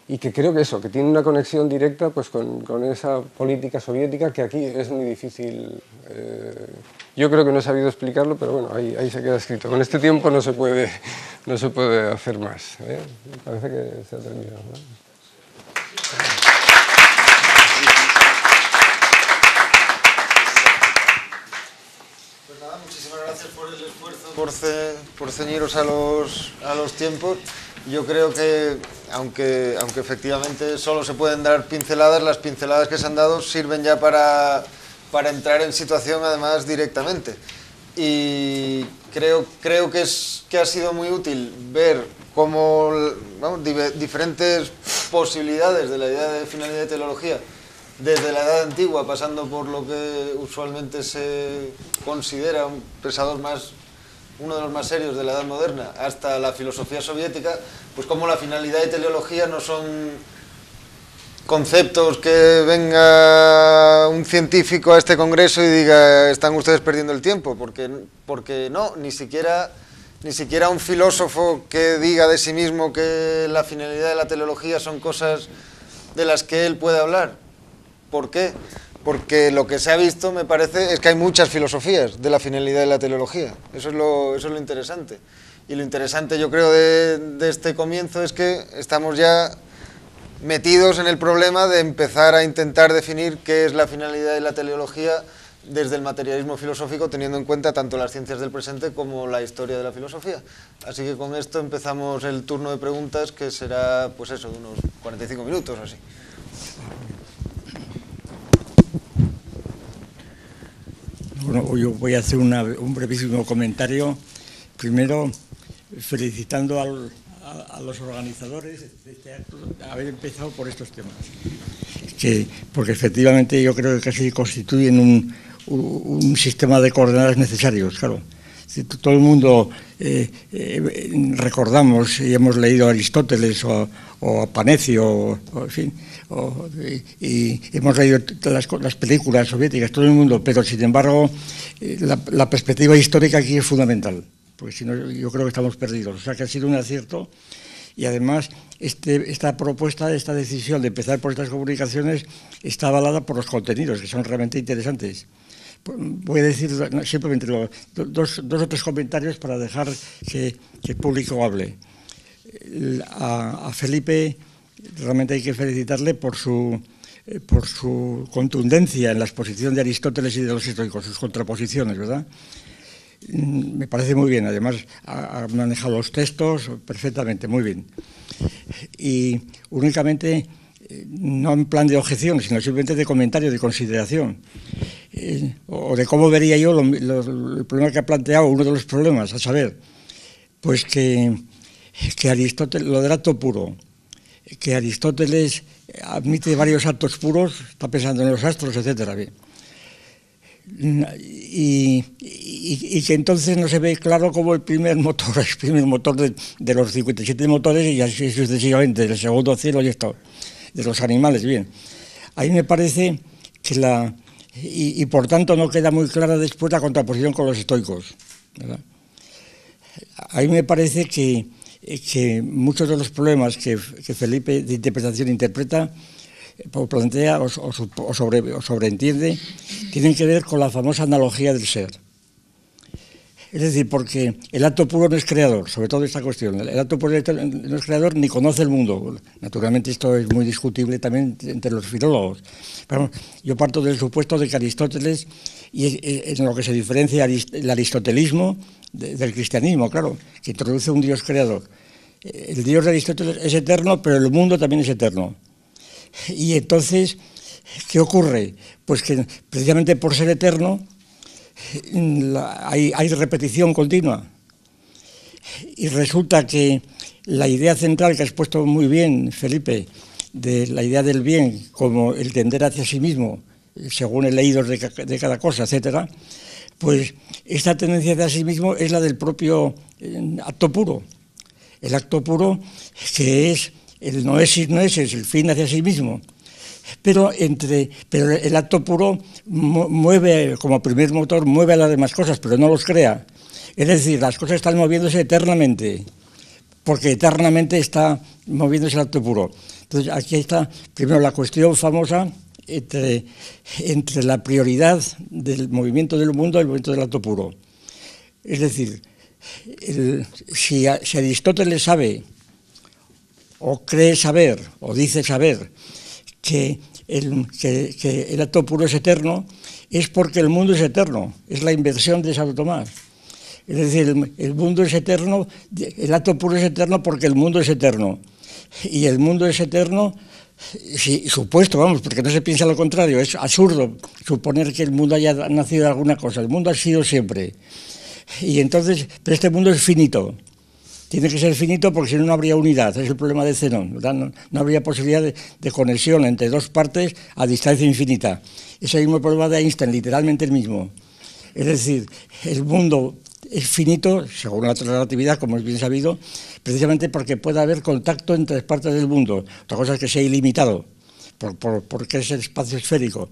D: y que creo que tiene una conexión directa, pues, con esa política soviética, que aquí es muy difícil. Yo creo que no he sabido explicarlo, pero bueno, ahí se queda escrito. Con este tiempo no se puede hacer más. Me parece que se ha terminado, ¿no?
A: Muchísimas gracias por el esfuerzo, por ceñiros a los tiempos. Yo creo que, aunque efectivamente solo se pueden dar pinceladas, las pinceladas que se han dado sirven ya para entrar en situación, además, directamente. Y creo que ha sido muy útil ver cómo, vamos, diferentes posibilidades de la idea de finalidad de teleología desde la Edad Antigua, pasando por lo que usualmente se considera uno de los más serios de la Edad Moderna, hasta la filosofía soviética, pues como la finalidad y teleología no son conceptos que venga un científico a este congreso y diga están ustedes perdiendo el tiempo, porque no, ni siquiera un filósofo que diga de sí mismo que la finalidad de la teleología son cosas de las que él puede hablar. ¿Por qué? Porque lo que se ha visto, me parece, es que hay muchas filosofías de la finalidad de la teleología. Eso es lo interesante. Y lo interesante, yo creo, de este comienzo es que estamos ya metidos en el problema de empezar a intentar definir qué es la finalidad de la teleología desde el materialismo filosófico, teniendo en cuenta tanto las ciencias del presente como la historia de la filosofía. Así que con esto empezamos el turno de preguntas, que será, pues eso, de unos 45 minutos o así.
E: Bueno, yo voy a hacer un brevísimo comentario. Primero, felicitando a los organizadores de este acto de haber empezado por estos temas, porque efectivamente yo creo que casi constituyen un sistema de coordenadas necesarios, claro. Todo el mundo recordamos y hemos leído a Aristóteles o a Panecio, en fin, y hemos leído las películas soviéticas, todo el mundo, pero sin embargo la perspectiva histórica aquí es fundamental, porque si no yo creo que estamos perdidos. O sea que ha sido un acierto, y además esta propuesta, esta decisión de empezar por estas comunicaciones está avalada por los contenidos, que son realmente interesantes. Voy a decir simplemente dos o tres comentarios para dejar que el público hable. A Felipe realmente hay que felicitarle por su contundencia en la exposición de Aristóteles y de los estoicos, sus contraposiciones, ¿verdad? Me parece muy bien, además ha manejado los textos perfectamente, muy bien. Y únicamente, no en plan de objeción, sino simplemente de comentario, de consideración, o de cómo vería yo el problema que ha planteado, uno de los problemas, a saber, pues que Aristóteles, lo del acto puro, que Aristóteles admite varios actos puros, está pensando en los astros, etcétera, bien. Y que entonces no se ve claro cómo el primer motor de los 57 motores, y así sucesivamente, el segundo cielo y esto, de los animales, bien. A mí me parece que y por tanto no queda muy clara después la contraposición con los estoicos, ¿verdad? A mí me parece que muchos de los problemas que Felipe de interpretación interpreta, o plantea o sobreentiende, tienen que ver con la famosa analogía del ser. Es decir, porque el acto puro no es creador, sobre todo esta cuestión. El acto puro no es creador ni conoce el mundo. Naturalmente esto es muy discutible también entre los filólogos. Pero yo parto del supuesto de que Aristóteles, y en lo que se diferencia el aristotelismo del cristianismo, claro, que introduce un Dios creador. El Dios de Aristóteles es eterno, pero el mundo también es eterno. Y entonces, ¿qué ocurre? Pues que precisamente por ser eterno hay repetición continua. Y resulta que la idea central que has puesto muy bien, Felipe, de la idea del bien como el tender hacia sí mismo, según he leído de cada cosa, etcétera, pues esta tendencia hacia sí mismo es la del propio acto puro. El acto puro, que es el noesis noesis, el fin hacia sí mismo. Pero el acto puro mueve, como primer motor, mueve a las demás cosas, pero no los crea. Es decir, las cosas están moviéndose eternamente, porque eternamente está moviéndose el acto puro. Entonces, aquí está, primero, la cuestión famosa entre la prioridad del movimiento del mundo y el movimiento del acto puro. Es decir, si Aristóteles sabe, o cree saber, o dice saber, que el acto puro es eterno, es porque el mundo es eterno, es la inversión de Santo Tomás. Es decir, el mundo es eterno, el acto puro es eterno porque el mundo es eterno. Y el mundo es eterno, supuesto, vamos, porque no se piensa lo contrario, es absurdo suponer que el mundo haya nacido de alguna cosa, el mundo ha sido siempre. Y entonces, pero este mundo es finito. tiene que ser finito porque si no, no habría unidad. Es el problema de Zenón, ¿verdad? No habría posibilidad de conexión entre dos partes a distancia infinita. Es el mismo problema de Einstein, literalmente el mismo. Es decir, el mundo es finito, según la relatividad, como es bien sabido, precisamente porque puede haber contacto entre partes del mundo. Otra cosa es que sea ilimitado, porque es el espacio esférico,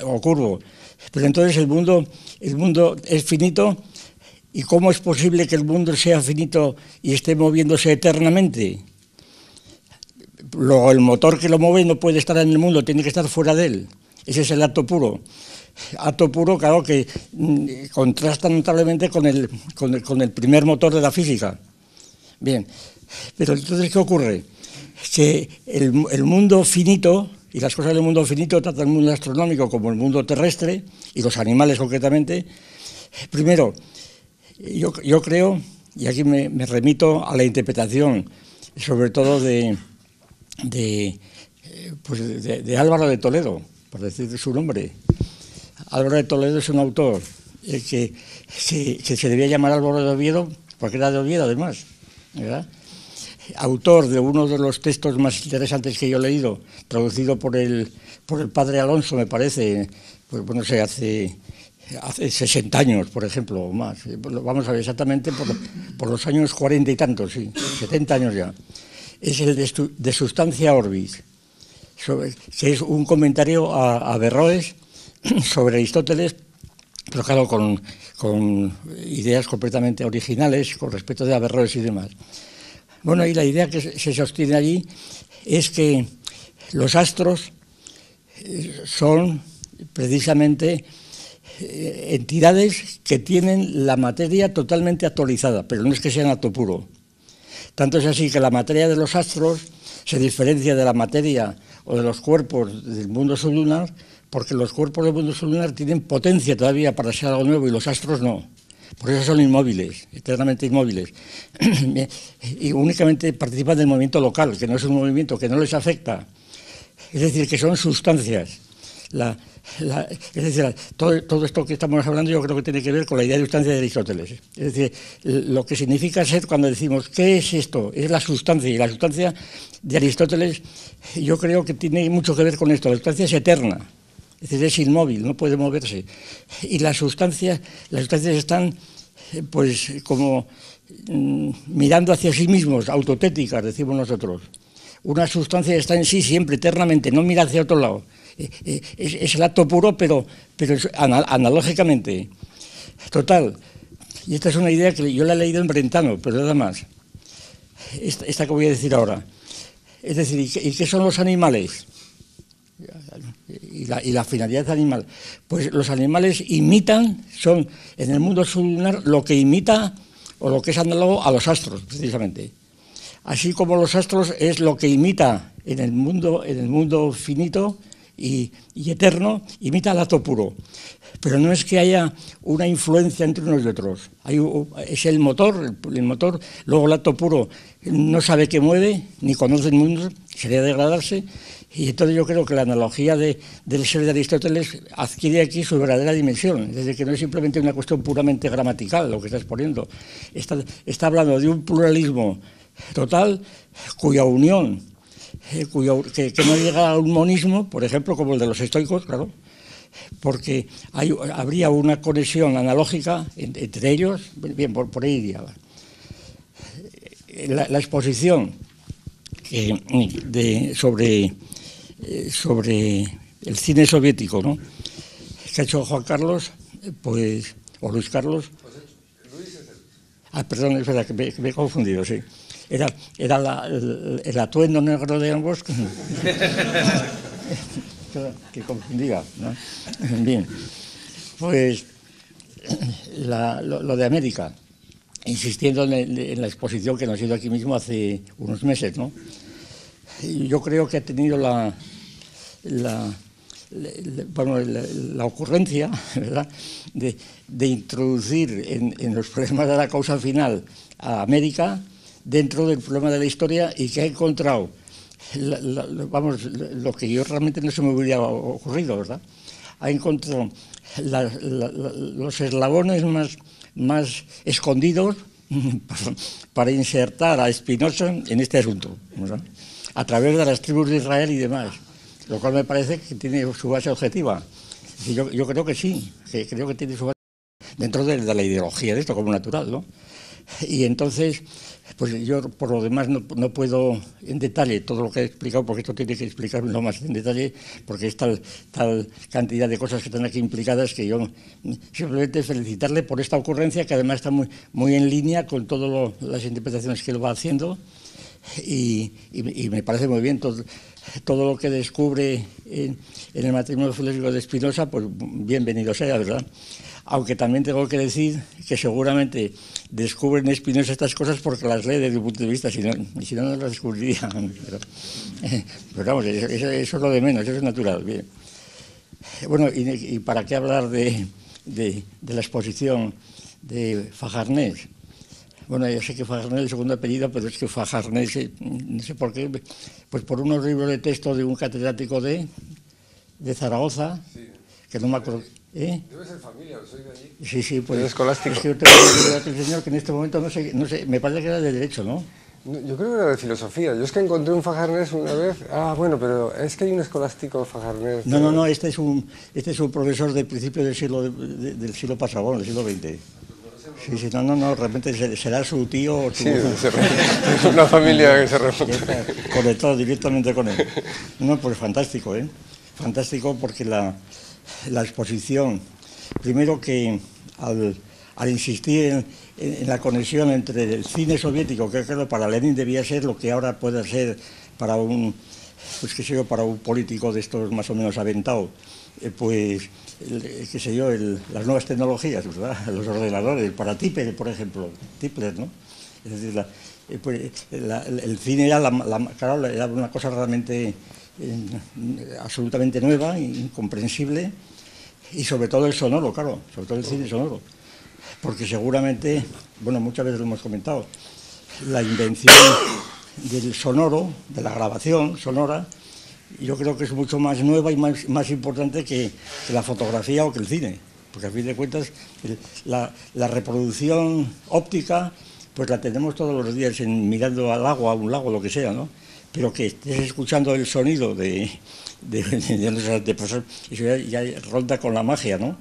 E: o curvo. Pero entonces el mundo es finito. ¿Y cómo es posible que el mundo sea finito y esté moviéndose eternamente? Luego, el motor que lo mueve no puede estar en el mundo, tiene que estar fuera de él. Ese es el acto puro. Acto puro, claro, que contrasta notablemente con el primer motor de la física. Bien, pero entonces, ¿qué ocurre? Que el mundo finito, y las cosas del mundo finito tratan el mundo astronómico como el mundo terrestre, y los animales concretamente. Primero, yo creo, y aquí me remito a la interpretación, sobre todo de Álvaro de Toledo, por decir su nombre. Álvaro de Toledo es un autor que se debía llamar Álvaro de Oviedo, porque era de Oviedo además, ¿verdad? Autor de uno de los textos más interesantes que yo he leído, traducido por el padre Alonso, me parece, pues no sé, hace 60 años, por ejemplo, o más. Vamos a ver, exactamente por los años 40 y tantos, sí, 70 años ya. Es el de Substantia Orbis, que es un comentario a Averroes sobre Aristóteles, pero claro, con ideas completamente originales con respecto de Averroes y demás. Bueno, y la idea que se sostiene allí es que los astros son precisamente entidades que tienen la materia totalmente actualizada, pero no es que sean acto puro. Tanto es así que la materia de los astros se diferencia de la materia o de los cuerpos del mundo sublunar, porque los cuerpos del mundo sublunar tienen potencia todavía para ser algo nuevo y los astros no. Por eso son inmóviles, eternamente inmóviles. Y únicamente participan del movimiento local, que no es un movimiento que no les afecta. Es decir, que son sustancias. Es decir, todo esto que estamos hablando yo creo que tiene que ver con la idea de sustancia de Aristóteles. Es decir, lo que significa ser cuando decimos, ¿qué es esto? Es la sustancia. Y la sustancia de Aristóteles yo creo que tiene mucho que ver con esto. La sustancia es eterna. Es decir, es inmóvil, no puede moverse. Y las sustancias están, pues, como mirando hacia sí mismos, autotéticas, decimos nosotros. Una sustancia está en sí siempre, eternamente, no mira hacia otro lado. Es el acto puro, pero analógicamente. Total. Y esta es una idea que yo la he leído en Brentano, pero nada más. Esta que voy a decir ahora. Es decir, ¿y qué son los animales? Y la finalidad animal. Pues los animales imitan, son en el mundo sublunar lo que imita o lo que es análogo a los astros, precisamente. Así como los astros es lo que imita en el mundo finito y eterno, imita el acto puro. Pero no es que haya una influencia entre unos y otros. Es el motor, luego el acto puro no sabe qué mueve, ni conoce el mundo, sería degradarse. Y entonces yo creo que la analogía del ser de Aristóteles adquiere aquí su verdadera dimensión, es decir, que no es simplemente una cuestión puramente gramatical lo que está exponiendo. Está hablando de un pluralismo total cuya unión, que no llega a un monismo, por ejemplo, como el de los estoicos, claro, porque habría una conexión analógica entre ellos. Bien, por ahí iría. La exposición sobre el cine soviético, ¿no?, que ha hecho Juan Carlos, pues, o Luis Carlos. Perdón, es verdad que me he confundido, sí. Era el atuendo negro de ambos que confundía, ¿no? Bien, pues lo de América, insistiendo en la exposición que nos hizo aquí mismo hace unos meses, ¿no? Yo creo que ha tenido la ocurrencia, ¿verdad?, de introducir en los problemas de la causa final a América dentro del problema de la historia, y que ha encontrado, lo que yo realmente no se me hubiera ocurrido, ¿verdad? Ha encontrado los eslabones más escondidos para insertar a Spinoza en este asunto, ¿verdad? A través de las tribus de Israel y demás, lo cual me parece que tiene su base objetiva. Y yo creo que sí, que creo que tiene su base dentro de la ideología de esto como natural, ¿no? Y entonces, pues yo por lo demás no puedo en detalle todo lo que he explicado, porque esto tiene que explicarlo más en detalle, porque es tal cantidad de cosas que están aquí implicadas que yo simplemente felicitarle por esta ocurrencia, que además está muy en línea con todas las interpretaciones que él va haciendo, y me parece muy bien todo lo que descubre en el matrimonio filosófico de Spinoza, pues bienvenido sea, ¿verdad? Aunque también tengo que decir que seguramente descubren en Spinoza estas cosas porque las lee desde un punto de vista, si no las descubrirían. Pero vamos, eso es lo de menos, eso es natural. Bien. Bueno, y para qué hablar de la exposición de Fajarnés. Bueno, yo sé que Fajarnés es el segundo apellido, pero es que Fajarnés, no sé por qué, pues por unos libros de texto de un catedrático de Zaragoza, sí, que no me acuerdo. Debe
D: ser familia, soy de allí.
E: Sí, pues
D: es escolástico.
E: Es que yo tengo que el señor que en este momento no sé, me parece que era de Derecho, ¿no?
D: Yo creo que era de Filosofía. Yo es que encontré un Fajarnés una vez. Bueno, pero es que hay un escolástico Fajarnés.
E: No, este es un profesor del principio del siglo pasado, bueno, del siglo XX. Sí, no, de repente será su tío o su...
D: Sí, es una familia que se remonta.
E: Conectado directamente con él. No, pues fantástico, ¿eh? Fantástico porque la exposición, primero que al insistir en la conexión entre el cine soviético, que creo para Lenin debía ser lo que ahora puede ser para para un político de estos más o menos aventado, las nuevas tecnologías, ¿verdad? Los ordenadores, para Tipler, por ejemplo, ¿no? Es decir, el cine era, claro, era una cosa realmente absolutamente nueva, incomprensible, y sobre todo el sonoro, claro, sobre todo el cine sonoro, porque seguramente, bueno, muchas veces lo hemos comentado, la invención del sonoro, de la grabación sonora, yo creo que es mucho más nueva y más importante que la fotografía o que el cine, porque a fin de cuentas la reproducción óptica pues la tenemos todos los días mirando al agua, a un lago, lo que sea, ¿no? Pero que estés escuchando el sonido de eso ya ronda con la magia, ¿no?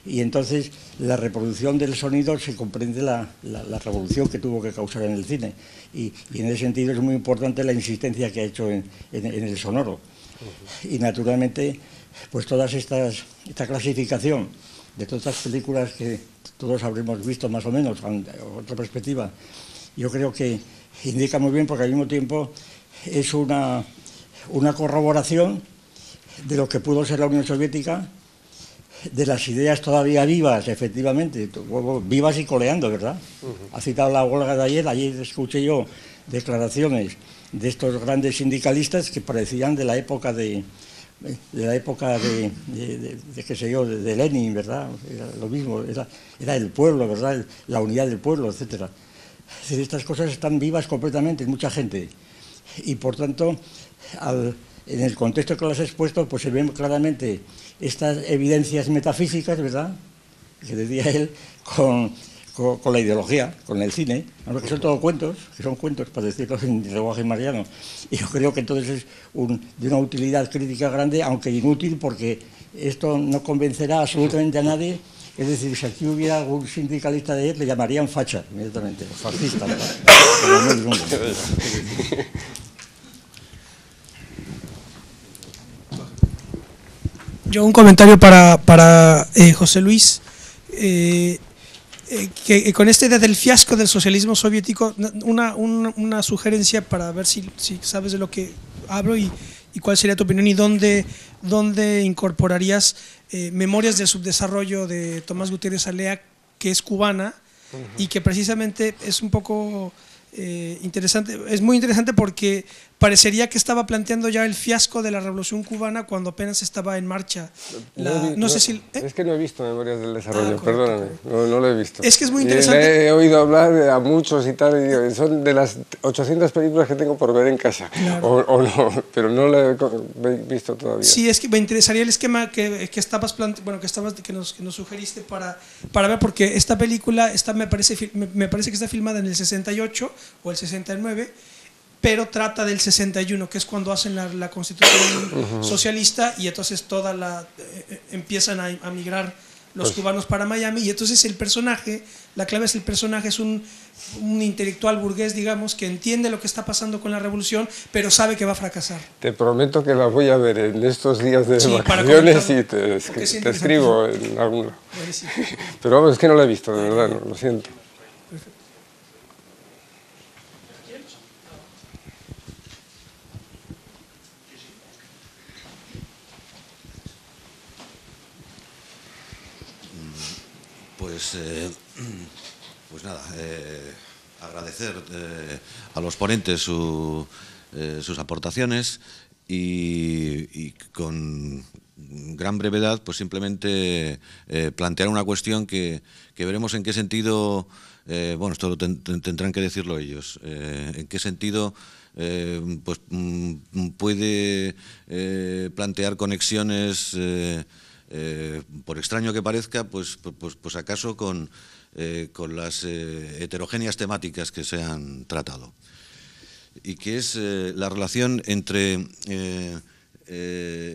E: Y entonces la reproducción del sonido se comprende la revolución que tuvo que causar en el cine, y en ese sentido es muy importante la insistencia que ha hecho en el sonoro. Y naturalmente pues esta clasificación de todas estas películas que todos habremos visto más o menos con otra perspectiva, yo creo que indica muy bien, porque al mismo tiempo es una corroboración de lo que pudo ser la Unión Soviética, de las ideas todavía vivas, efectivamente, vivas y coleando, ¿verdad? Ha citado la huelga de ayer escuché yo declaraciones de estos grandes sindicalistas que parecían de la época de qué sé yo, de Lenin, ¿verdad? Era lo mismo, era el pueblo, ¿verdad? La unidad del pueblo, etcétera. Es decir, estas cosas están vivas completamente en mucha gente, y por tanto en el contexto que las he expuesto pues se ven claramente estas evidencias metafísicas, ¿verdad?, que decía él, con la ideología, con el cine, que son todos cuentos, para decirlo en lenguaje mariano. Y yo creo que entonces es de una utilidad crítica grande, aunque inútil, porque esto no convencerá absolutamente a nadie. Es decir, si aquí hubiera algún sindicalista de él, le llamarían facha inmediatamente, fascista, ¿verdad?
F: Yo un comentario para José Luis, que con esta idea del fiasco del socialismo soviético, una sugerencia para ver si sabes de lo que hablo y cuál sería tu opinión, y dónde incorporarías Memorias del Subdesarrollo de Tomás Gutiérrez Alea, que es cubana, y que precisamente es un poco interesante, es muy interesante porque parecería que estaba planteando ya el fiasco de la Revolución Cubana cuando apenas estaba en marcha.
D: Es que no he visto Memorias del Desarrollo,
F: correcto,
D: perdóname, no lo he visto.
F: Es que es muy interesante.
D: He oído hablar a muchos y tal, y son de las 800 películas que tengo por ver en casa, claro. o no, pero no la he visto todavía.
F: Sí, es que me interesaría el esquema que estabas que nos sugeriste para ver, porque esta película me parece que está filmada en el 68 o el 69, pero trata del 61, que es cuando hacen la constitución socialista, y entonces empiezan a migrar los cubanos para Miami, y entonces el personaje, la clave es el personaje, es un intelectual burgués, digamos, que entiende lo que está pasando con la revolución, pero sabe que va a fracasar.
D: Te prometo que la voy a ver en estos días de vacaciones y te escribo en alguna. Pero vamos, es que no la he visto, de verdad, no, lo siento. Perfecto.
G: Pues nada, agradecer a los ponentes sus aportaciones y con gran brevedad, pues simplemente plantear una cuestión que veremos en qué sentido, bueno, esto lo tendrán que decirlo ellos, en qué sentido pues puede plantear conexiones, por extraño que parezca, pues acaso con las heterogéneas temáticas que se han tratado, y que es la relación entre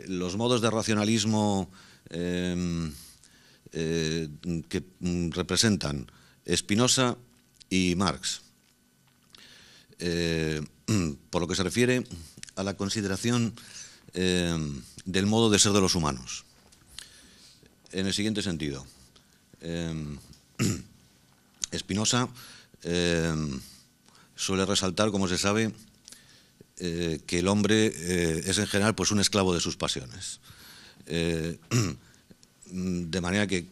G: los modos de racionalismo que representan Spinoza y Marx, por lo que se refiere a la consideración del modo de ser de los humanos, en el siguiente sentido. Spinoza suele resaltar, como se sabe, que el hombre es en general pues un esclavo de sus pasiones. De manera que,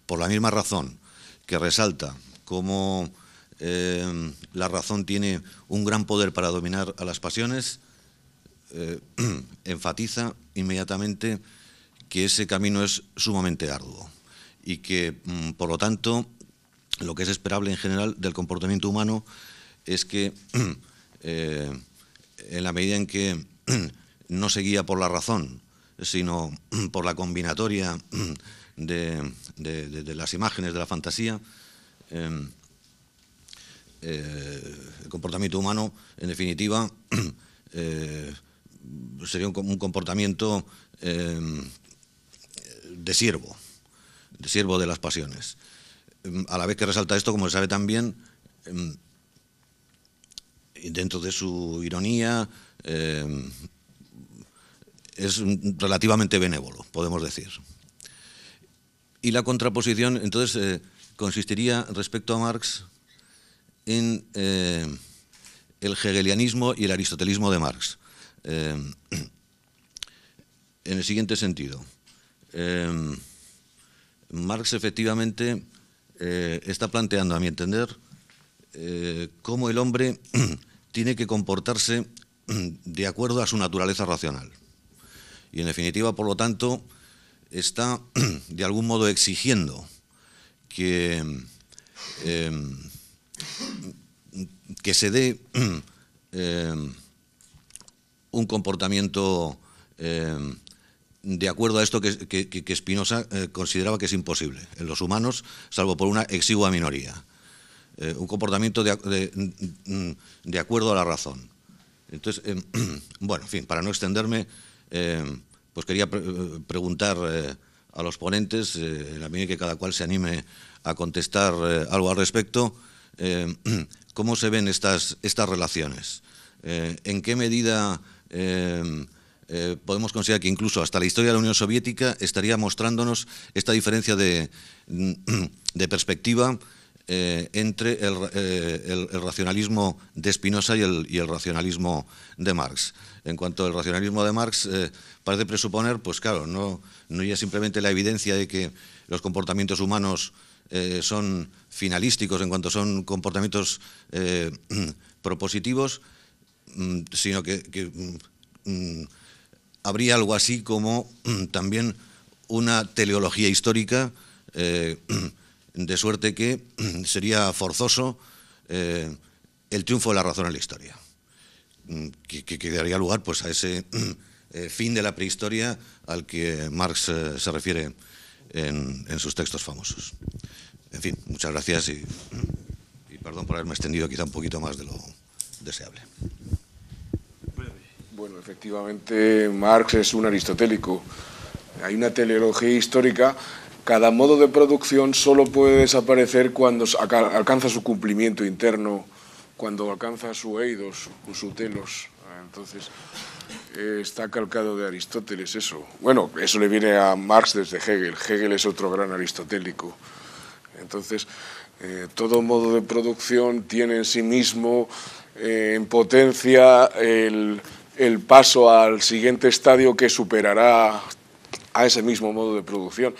G: por la misma razón que resalta cómo la razón tiene un gran poder para dominar a las pasiones, enfatiza inmediatamente que ese camino es sumamente arduo y que, por lo tanto, lo que es esperable en general del comportamiento humano es que, en la medida en que no se guía por la razón, sino por la combinatoria de las imágenes de la fantasía, el comportamiento humano, en definitiva, sería un comportamiento de siervo de las pasiones. A la vez que resalta esto, como se sabe también, dentro de su ironía, es relativamente benévolo, podemos decir. Y la contraposición, entonces, consistiría respecto a Marx en el hegelianismo y el aristotelismo de Marx, en el siguiente sentido. Marx efectivamente está planteando, a mi entender, cómo el hombre tiene que comportarse de acuerdo a su naturaleza racional. Y en definitiva, por lo tanto, está de algún modo exigiendo que se dé un comportamiento de acuerdo a esto que Spinoza consideraba que es imposible en los humanos, salvo por una exigua minoría. Un comportamiento de acuerdo a la razón. Entonces, bueno, en fin, para no extenderme, pues quería preguntar a los ponentes, en la medida que cada cual se anime a contestar algo al respecto, ¿cómo se ven estas relaciones? ¿En qué medida podemos considerar que incluso hasta la historia de la Unión Soviética estaría mostrándonos esta diferencia de perspectiva entre el racionalismo de Spinoza y el racionalismo de Marx? En cuanto al racionalismo de Marx, parece presuponer, pues claro, no ya simplemente la evidencia de que los comportamientos humanos son finalísticos en cuanto son comportamientos propositivos, sino que habría algo así como también una teleología histórica, de suerte que sería forzoso el triunfo de la razón en la historia, que daría lugar pues, a ese fin de la prehistoria al que Marx se refiere en sus textos famosos. En fin, muchas gracias y perdón por haberme extendido quizá un poquito más de lo deseable.
B: Bueno, efectivamente, Marx es un aristotélico. Hay una teleología histórica. Cada modo de producción solo puede desaparecer cuando alcanza su cumplimiento interno, cuando alcanza su eidos, su telos. Entonces, está calcado de Aristóteles eso. Bueno, eso le viene a Marx desde Hegel. Hegel es otro gran aristotélico. Entonces, todo modo de producción tiene en sí mismo, en potencia, el paso al siguiente estadio que superará a ese mismo modo de producción.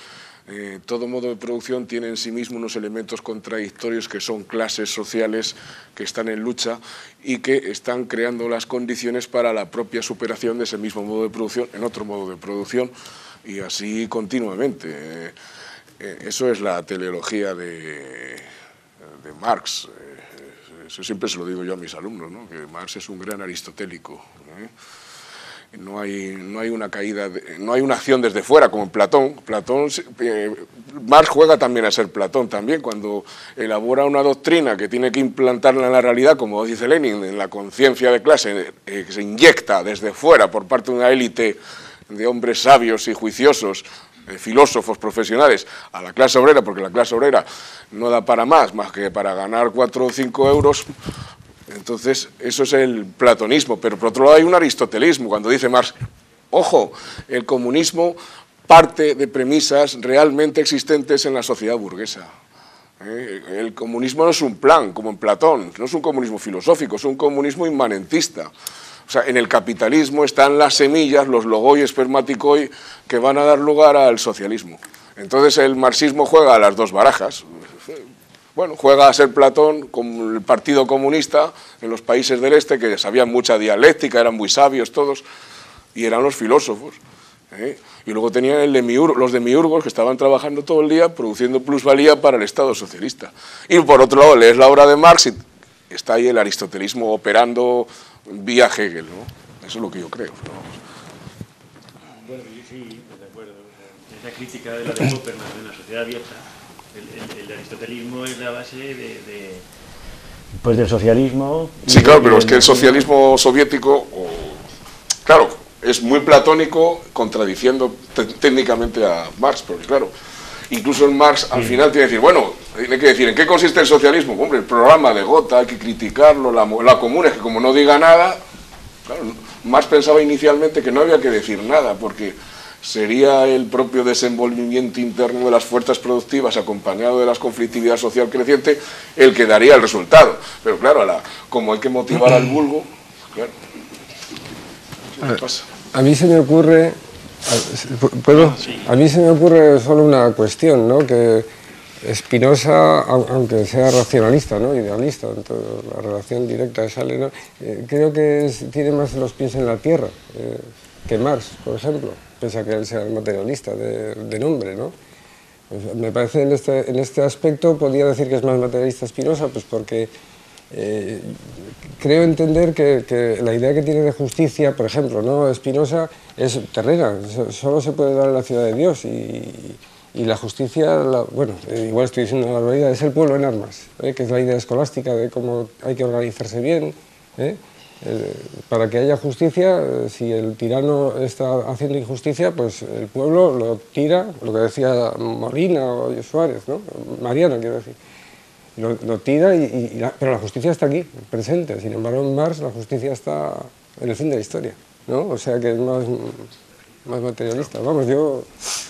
B: Todo modo de producción tiene en sí mismo unos elementos contradictorios que son clases sociales que están en lucha y que están creando las condiciones para la propia superación de ese mismo modo de producción en otro modo de producción y así continuamente. Eso es la teleología de Marx. Eso siempre se lo digo yo a mis alumnos, ¿no? Que Marx es un gran aristotélico. No hay una caída, no hay una acción desde fuera como en Platón. Marx juega también a ser Platón también cuando elabora una doctrina que tiene que implantarla en la realidad, como dice Lenin, en la conciencia de clase, que se inyecta desde fuera por parte de una élite de hombres sabios y juiciosos, filósofos profesionales, a la clase obrera, porque la clase obrera no da para más que para ganar 4 o 5 euros. Entonces, eso es el platonismo, pero por otro lado hay un aristotelismo, cuando dice Marx, ojo, el comunismo parte de premisas realmente existentes en la sociedad burguesa. El comunismo no es un plan, como en Platón, no es un comunismo filosófico, es un comunismo inmanentista. O sea, en el capitalismo están las semillas, los logoi y espermaticoi, que van a dar lugar al socialismo. Entonces el marxismo juega a las dos barajas. Bueno, juega a ser Platón como el Partido Comunista en los países del este, que sabían mucha dialéctica, eran muy sabios todos, y eran los filósofos. Y luego tenían los demiurgos que estaban trabajando todo el día produciendo plusvalía para el Estado socialista. Y por otro lado, lees la obra de Marx y está ahí el aristotelismo operando vía Hegel, ¿no? Eso es lo que yo creo, ¿no?
C: Bueno, yo sí, de acuerdo. Esa crítica de la de Popper de una sociedad abierta. El aristotelismo es la base pues del socialismo.
B: Sí, claro, pero es que el socialismo soviético, claro, es muy platónico, contradiciendo técnicamente a Marx, porque claro, incluso en Marx al final tiene que decir, bueno, tiene que decir, ¿en qué consiste el socialismo? Hombre, el programa de Gotha, hay que criticarlo, la comuna es que como no diga nada, claro, Marx pensaba inicialmente que no había que decir nada, porque sería el propio desenvolvimiento interno de las fuerzas productivas acompañado de la conflictividad social creciente el que daría el resultado. Pero claro, como hay que motivar al vulgo, claro. ¿Qué pasa?
D: A mí se me ocurre, a mí se me ocurre solo una cuestión, ¿no? Que Spinoza, aunque sea racionalista, ¿no? Idealista, en toda la relación directa de Sale, ¿no? Creo que tiene más los pies en la tierra que Marx, por ejemplo. Pese a que él sea el materialista de nombre, ¿no? Pues me parece en este aspecto podría decir que es más materialista Spinoza, pues porque creo entender que la idea que tiene de justicia, por ejemplo, ¿no? Spinoza es terrena, solo se puede dar en la ciudad de Dios y la justicia, bueno, igual estoy diciendo una barbaridad, es el pueblo en armas, que es la idea escolástica de cómo hay que organizarse bien, para que haya justicia, si el tirano está haciendo injusticia, pues el pueblo lo tira, lo que decía Molina o Suárez, ¿no? Mariano, quiero decir. Lo tira, pero la justicia está aquí, presente. Sin embargo, en Marx la justicia está en el fin de la historia, ¿no? O sea que es más materialista. Vamos, yo...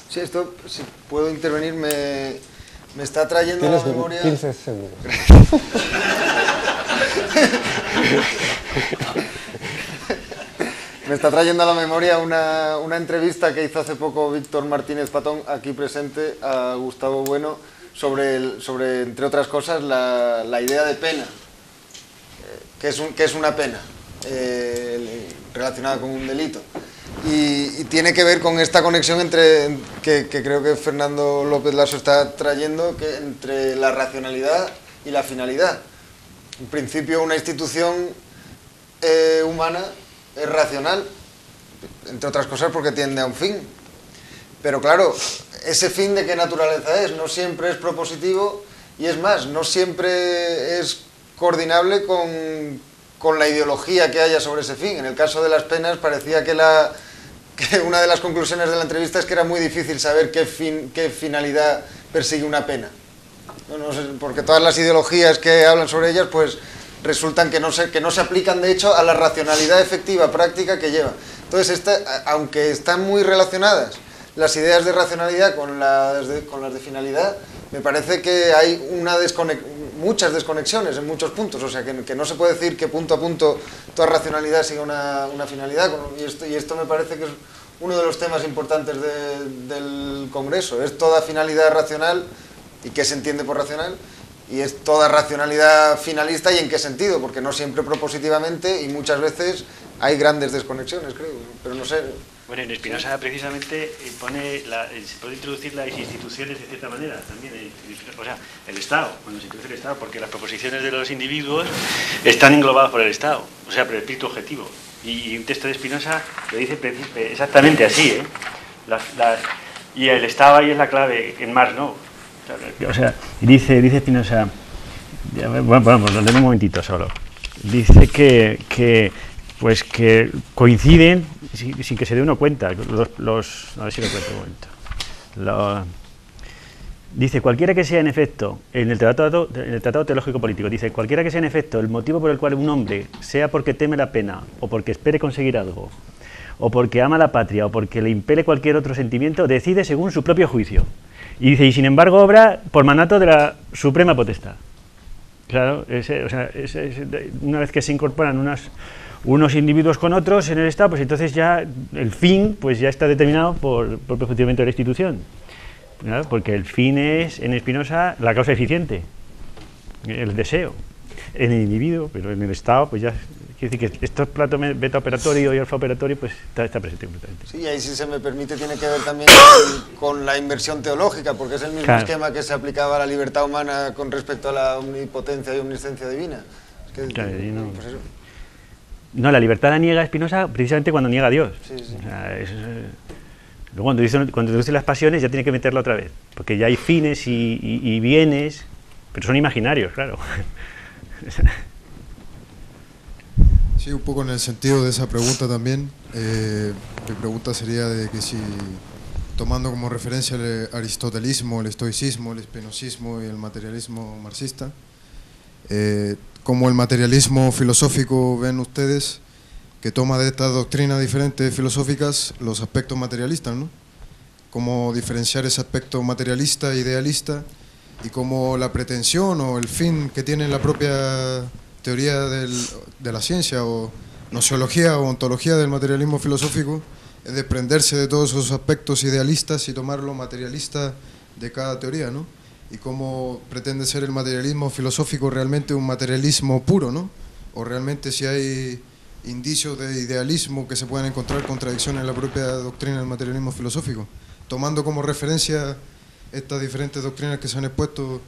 A: Sí, esto, si puedo intervenir, me está trayendo a la memoria...
D: 15 segundos.
A: Me está trayendo a la memoria una entrevista que hizo hace poco Víctor Martínez Patón, aquí presente, a Gustavo Bueno, sobre entre otras cosas, la idea de pena. ¿Qué es una pena? relacionada con un delito. Y tiene que ver con esta conexión entre, que creo que Fernando López Lasso está trayendo, que entre la racionalidad y la finalidad. En principio, una institución humana es racional, entre otras cosas porque tiende a un fin. Pero claro, ese fin ¿de qué naturaleza es? No siempre es propositivo y es más, no siempre es coordinable con la ideología que haya sobre ese fin. En el caso de las penas parecía que una de las conclusiones de la entrevista es que era muy difícil saber qué finalidad persigue una pena. No sé, porque todas las ideologías que hablan sobre ellas pues resultan que no se aplican de hecho a la racionalidad efectiva, práctica que lleva. Entonces, aunque están muy relacionadas las ideas de racionalidad con las de finalidad, me parece que hay muchas desconexiones en muchos puntos, o sea que no se puede decir que punto a punto toda racionalidad siga una finalidad, y esto me parece que es uno de los temas importantes del Congreso. ¿Es toda finalidad racional? ¿Y qué se entiende por racional? ¿Y es toda racionalidad finalista? ¿Y en qué sentido? Porque no siempre propositivamente, y muchas veces hay grandes desconexiones, creo, pero no sé.
C: Bueno, en Spinoza precisamente se puede introducir las instituciones de cierta manera también, o sea, el Estado, cuando se introduce el Estado, porque las proposiciones de los individuos están englobadas por el Estado, o sea, por el espíritu objetivo. Y un texto de Spinoza lo dice exactamente así, ¿eh? Y el Estado ahí es la clave, en Marx no. O sea, dice Spinoza, bueno, pues lo leo un momentito solo. Dice que coinciden sin que se dé uno cuenta. A ver si lo cuento un momento. Dice, cualquiera que sea en efecto, en el Tratado Teológico Político, dice, cualquiera que sea en efecto el motivo por el cual un hombre, sea porque teme la pena, o porque espere conseguir algo, o porque ama la patria, o porque le impele cualquier otro sentimiento, decide según su propio juicio. Y dice, y sin embargo obra por mandato de la suprema potestad. Claro, una vez que se incorporan unos individuos con otros en el Estado, pues entonces ya el fin pues ya está determinado por el funcionamiento de la institución. Claro, porque el fin es, en Spinoza, la causa eficiente, el deseo, en el individuo, pero en el Estado, pues ya, quiere decir que esto es beta operatorio y alfa operatorio, pues está presente completamente.
A: Sí, y ahí, si se me permite, tiene que ver también con la inversión teológica, porque es el mismo esquema que se aplicaba a la libertad humana con respecto a la omnipotencia y omnisciencia divina. Es que,
C: claro, pues eso. No, la libertad la niega Spinoza precisamente cuando niega a Dios.
A: Sí, sí.
C: O sea, luego cuando introduce las pasiones ya tiene que meterla otra vez, porque ya hay fines y bienes, pero son imaginarios, claro.
H: Sí, un poco en el sentido de esa pregunta también. Mi pregunta sería de que si, tomando como referencia el aristotelismo, el estoicismo, el espinosismo y el materialismo marxista, ¿cómo el materialismo filosófico ven ustedes que toma de estas doctrinas diferentes filosóficas los aspectos materialistas, ¿no? Cómo diferenciar ese aspecto materialista, idealista, y cómo la pretensión o el fin que tiene la propia teoría de la ciencia o nociología o ontología del materialismo filosófico es desprenderse de todos esos aspectos idealistas y tomar lo materialista de cada teoría, ¿no? Y cómo pretende ser el materialismo filosófico realmente un materialismo puro, ¿no? O realmente si hay indicios de idealismo que se pueden encontrar contradicciones en la propia doctrina del materialismo filosófico, tomando como referencia estas diferentes doctrinas que se han expuesto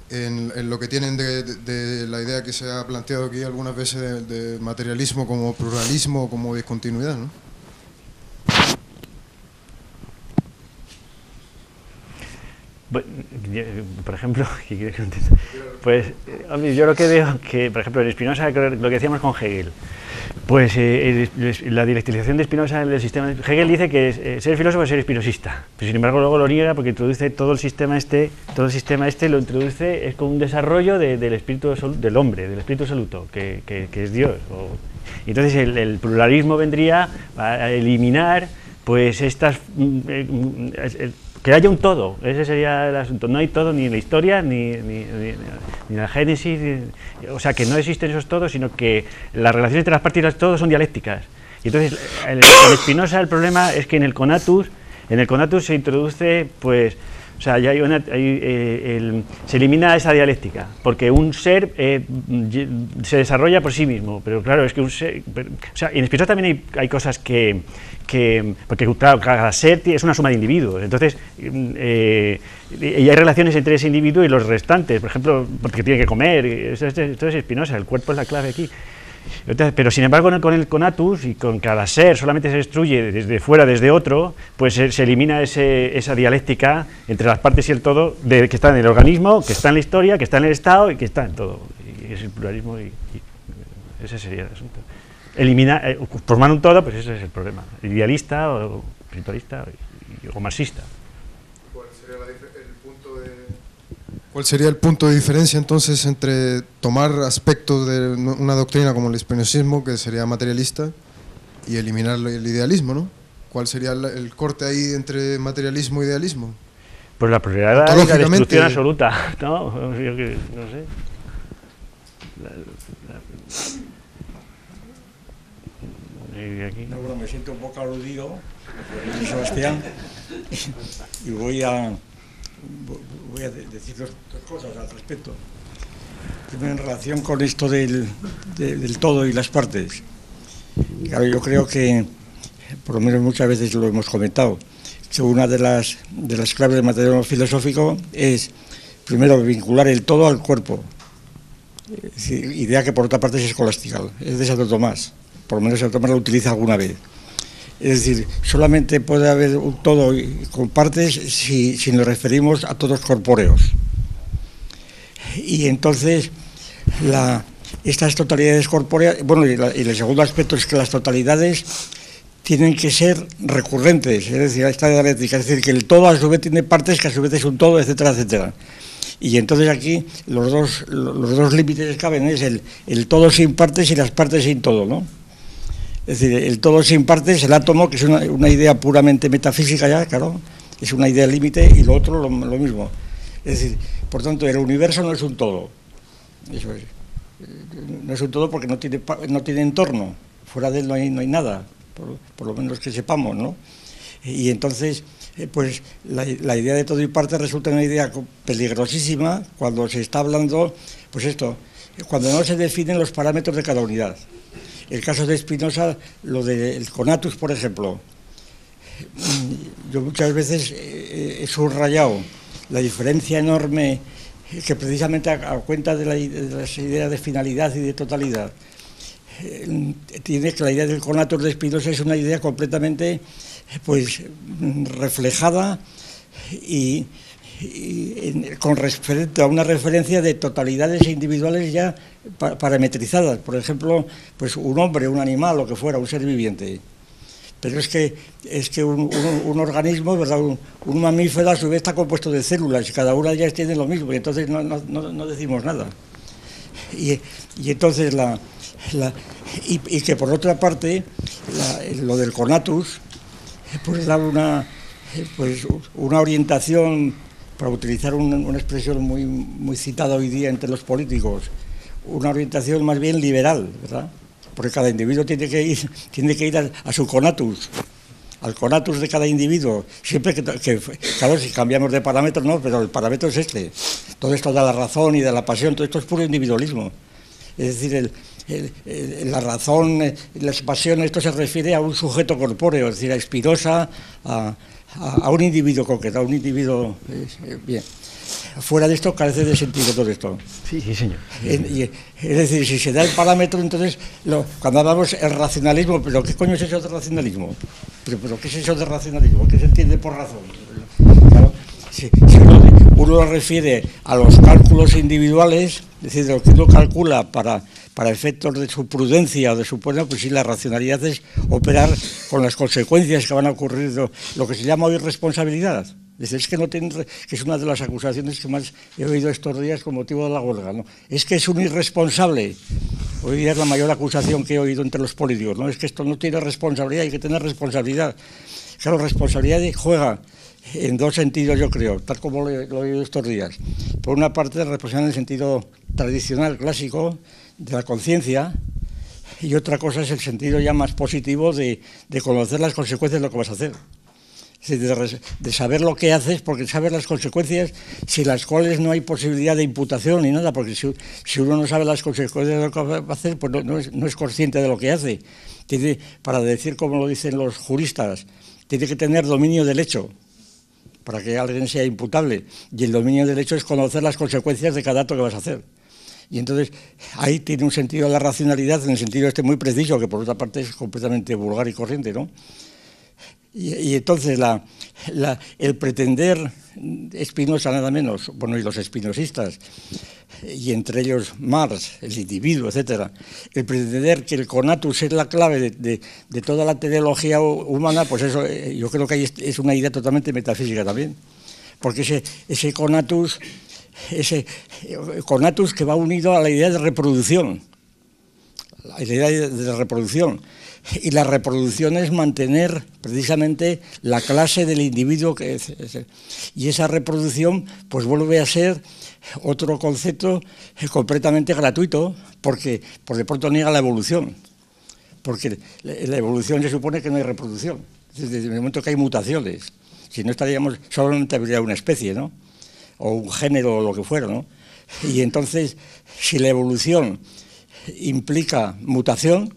H: en lo que tienen de la idea que se ha planteado aquí algunas veces de materialismo como pluralismo o como discontinuidad, ¿no?
C: Por ejemplo, ¿qué quieres que conteste? Pues yo lo que veo que, por ejemplo, en Spinoza, lo que decíamos con Hegel, pues la dialectización de Spinoza en el sistema, Hegel dice que ser filósofo es ser espinosista, pero sin embargo luego lo niega porque introduce todo el sistema este lo introduce es como un desarrollo del espíritu del hombre, del espíritu absoluto, que es Dios. Y entonces el pluralismo vendría a eliminar pues estas que haya un todo, ese sería el asunto. No hay todo ni en la historia, ni en la Génesis, o sea, que no existen esos todos, sino que las relaciones entre las partes y los todos son dialécticas. Y entonces, en Spinoza el problema es que en el conatus se introduce, pues, O sea, ya se elimina esa dialéctica, porque un ser se desarrolla por sí mismo, pero claro, es que un ser... o sea, en Spinoza también hay cosas porque claro, cada ser es una suma de individuos, entonces, y hay relaciones entre ese individuo y los restantes, por ejemplo, porque tiene que comer, esto es Spinoza, el cuerpo es la clave aquí. Pero sin embargo con el conatus y con cada ser solamente se destruye desde fuera, desde otro, pues se elimina esa dialéctica entre las partes y el todo que está en el organismo, que está en la historia, que está en el Estado y que está en todo. Y es el pluralismo y ese sería el asunto. Formar un todo, pues ese es el problema. Idealista o espiritualista o marxista.
H: ¿Cuál sería el punto de diferencia entonces entre tomar aspectos de una doctrina como el espinosismo, que sería materialista, y eliminar el idealismo, ¿no? ¿Cuál sería el corte ahí entre materialismo e idealismo?
C: Pues la prioridad es la destrucción absoluta, ¿no? Yo que, no sé.
E: No, bueno, me siento un poco aludido, Sebastián, y voy a decir dos cosas al respecto. Primero, en relación con esto del todo y las partes. Claro, yo creo que, por lo menos muchas veces lo hemos comentado, que una de las claves del materialismo filosófico es, primero, vincular el todo al cuerpo. Es decir, idea que por otra parte es escolástica, es de Santo Tomás. Por lo menos Santo Tomás lo utiliza alguna vez. Es decir, solamente puede haber un todo con partes si nos referimos a todos corpóreos. Y entonces, estas totalidades corpóreas, bueno, y el segundo aspecto es que las totalidades tienen que ser recurrentes, es decir, esta dialéctica, es decir, que el todo a su vez tiene partes que a su vez es un todo, etcétera, etcétera. Y entonces aquí los dos límites que caben es el todo sin partes y las partes sin todo, ¿no? Es decir, el todo sin partes, el átomo, que es una idea puramente metafísica ya, claro, es una idea límite, y lo otro lo mismo. Es decir, por tanto, el universo no es un todo. Eso es. No es un todo porque no tiene entorno. Fuera de él no hay nada, por lo menos que sepamos, ¿no? Y entonces, pues la idea de todo y parte resulta una idea peligrosísima cuando se está hablando, pues esto, cuando no se definen los parámetros de cada unidad. El caso de Spinoza, lo del conatus, por ejemplo, yo muchas veces he subrayado la diferencia enorme que precisamente a cuenta de las ideas de finalidad y de totalidad, tiene que la idea del conatus de Spinoza es una idea completamente pues reflejada y con respecto a una referencia de totalidades individuales ya parametrizadas, por ejemplo, pues un hombre, un animal, lo que fuera, un ser viviente. Pero es que un organismo, ¿verdad? Un mamífero a su vez está compuesto de células y cada una de ellas tiene lo mismo, y entonces no decimos nada. Y entonces y que por otra parte lo del conatus pues da una orientación, para utilizar una expresión muy citada hoy día entre los políticos, una orientación más bien liberal, ¿verdad? Porque cada individuo tiene que ir a su conatus, al conatus de cada individuo. Siempre que claro, si cambiamos de parámetro, no, pero el parámetro es este. Todo esto de la razón y de la pasión, todo esto es puro individualismo. Es decir, la razón, las pasiones, esto se refiere a un sujeto corpóreo, es decir, a Spinoza, a un individuo concreto, a un individuo... bien. Fuera de esto carece de sentido todo esto.
C: Sí, señor.
E: Es decir, si se da el parámetro, entonces, cuando hablamos el racionalismo, ¿pero qué coño es eso de racionalismo? ¿Pero qué es eso de racionalismo? ¿Qué se entiende por razón? Claro, si uno lo refiere a los cálculos individuales, es decir, lo que uno calcula para efectos de su prudencia o de su pues sí, la racionalidad es operar con las consecuencias que van a ocurrir, lo que se llama hoy responsabilidad. Es que no tienen, que es una de las acusaciones que más he oído estos días con motivo de la huelga, ¿no? Es que es un irresponsable. Hoy día es la mayor acusación que he oído entre los políticos, ¿no? Es que esto no tiene responsabilidad, hay que tener responsabilidad. Claro, responsabilidad juega en dos sentidos, yo creo, tal como lo he oído estos días. Por una parte, responsabilidad en el sentido tradicional, clásico, de la conciencia, y otra cosa es el sentido ya más positivo de conocer las consecuencias de lo que vas a hacer. Es decir, de saber lo que haces, porque sabes las consecuencias, sin las cuales no hay posibilidad de imputación ni nada, porque si uno no sabe las consecuencias de lo que va a hacer, pues no es consciente de lo que hace. Para decir como lo dicen los juristas, tiene que tener dominio del hecho para que alguien sea imputable, y el dominio del hecho es conocer las consecuencias de cada acto que vas a hacer. Y entonces ahí tiene un sentido la racionalidad, en el sentido este muy preciso, que por otra parte es completamente vulgar y corriente, ¿no? Y entonces el pretender, Spinoza nada menos, bueno, y los espinosistas, y entre ellos Marx, el individuo, etcétera, el pretender que el conatus es la clave de toda la teleología humana, pues eso yo creo que ahí es una idea totalmente metafísica también, porque ese conatus que va unido a la idea de reproducción, la idea de reproducción. Y la reproducción es mantener precisamente la clase del individuo que es. Y esa reproducción pues vuelve a ser otro concepto completamente gratuito, porque por de pronto niega la evolución, porque la evolución se supone que no hay reproducción, desde el momento que hay mutaciones, si no estaríamos, solamente habría una especie, ¿no? O un género o lo que fuera, ¿no? Y entonces, si la evolución implica mutación,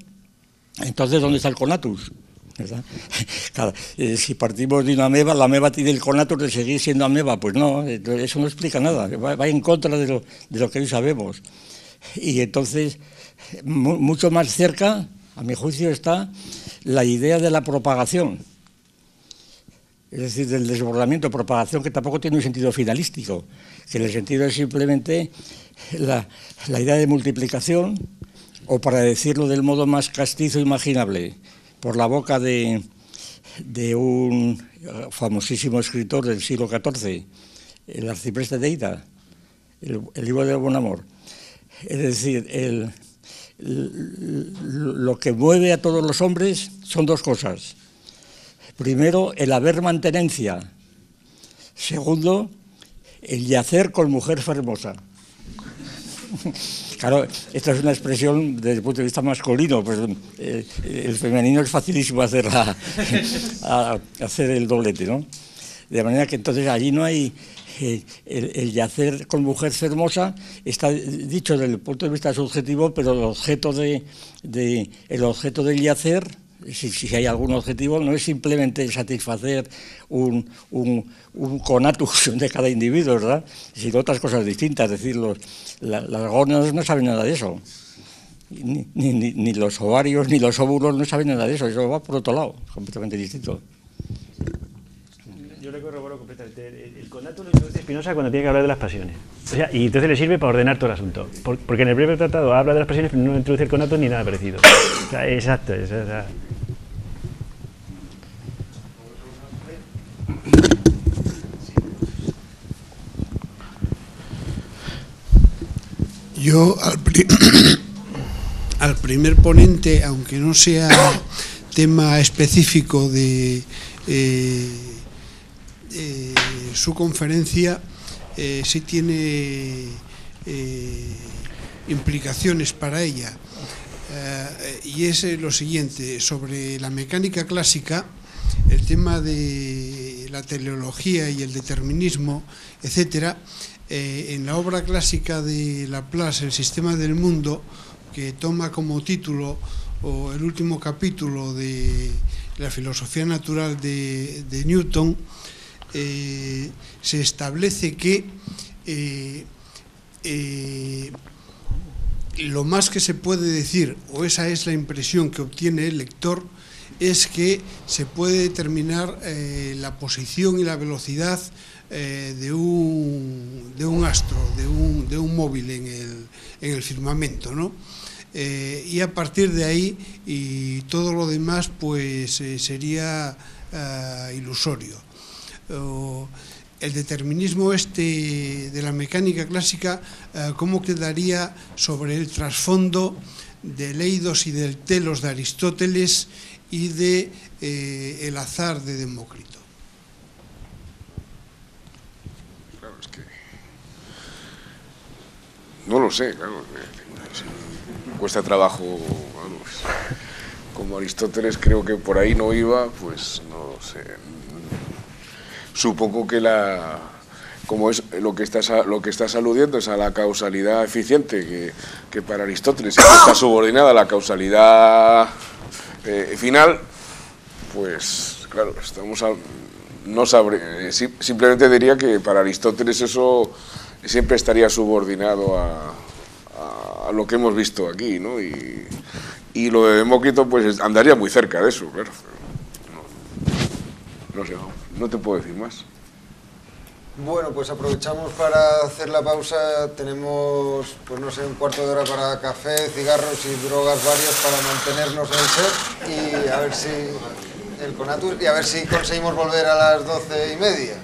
E: entonces, ¿dónde está el conatus? ¿Verdad? Si partimos de una ameba, la ameba tiene el conatus de seguir siendo ameba, pues no, eso no explica nada, va en contra de lo que hoy sabemos. Y entonces, mucho más cerca, a mi juicio, está la idea de la propagación, es decir, del desbordamiento, propagación que tampoco tiene un sentido finalístico, que el sentido es simplemente la idea de multiplicación, o para decirlo del modo más castizo imaginable, por la boca de un famosísimo escritor del siglo XIV, el arcipreste de Ida, el libro del buen amor. Es decir, lo que mueve a todos los hombres son dos cosas. Primero, el haber mantenencia. Segundo, el yacer con mujer fermosa. Claro, esta es una expresión desde el punto de vista masculino, pues el femenino es facilísimo hacer el doblete, ¿no? De manera que entonces allí no hay el yacer con mujer hermosa, está dicho desde el punto de vista subjetivo, pero el objeto del yacer, si hay algún objetivo, no es simplemente satisfacer un conatus de cada individuo, ¿verdad?, sino otras cosas distintas. Es decir, las gónadas no saben nada de eso, ni los ovarios ni los óvulos no saben nada de eso va por otro lado, completamente distinto.
C: Yo le corroboro completamente. El conatus lo introduce Spinoza cuando tiene que hablar de las pasiones. O sea, y entonces le sirve para ordenar todo el asunto. Porque en el breve tratado habla de las pasiones, pero no introduce el conatus ni nada parecido. O sea, exacto.
I: Yo al primer ponente, aunque no sea tema específico de su conferencia, sí tiene implicaciones para ella, y es lo siguiente: sobre la mecánica clásica, el tema de la teleología y el determinismo, etcétera. En la obra clásica de Laplace, El sistema del mundo, que toma como título o el último capítulo de la filosofía natural de Newton, se establece que lo más que se puede decir, o esa es la impresión que obtiene el lector, es que se puede determinar la posición y la velocidad de un astro, de un móvil en el firmamento, ¿no? Y a partir de ahí y todo lo demás pues sería ilusorio. El determinismo de la mecánica clásica, ¿cómo quedaría sobre el trasfondo del eidos y del telos de Aristóteles y de el azar de Demócrito?
B: Claro, es que no lo sé, claro, cuesta trabajo, vamos, como Aristóteles creo que por ahí no iba, pues no sé. supongo que como es lo que estás aludiendo es a la causalidad eficiente, que para Aristóteles está subordinada a la causalidad final, pues claro, no sabré, simplemente diría que para Aristóteles eso siempre estaría subordinado a lo que hemos visto aquí, ¿no? Y lo de Demócrito pues andaría muy cerca de eso, claro. No sé, no te puedo decir más.
A: Bueno, pues aprovechamos para hacer la pausa. Tenemos, pues no sé, un cuarto de hora para café, cigarros y drogas varias para mantenernos en el set, y a ver si el conatus, y a ver si conseguimos volver a las 12:30.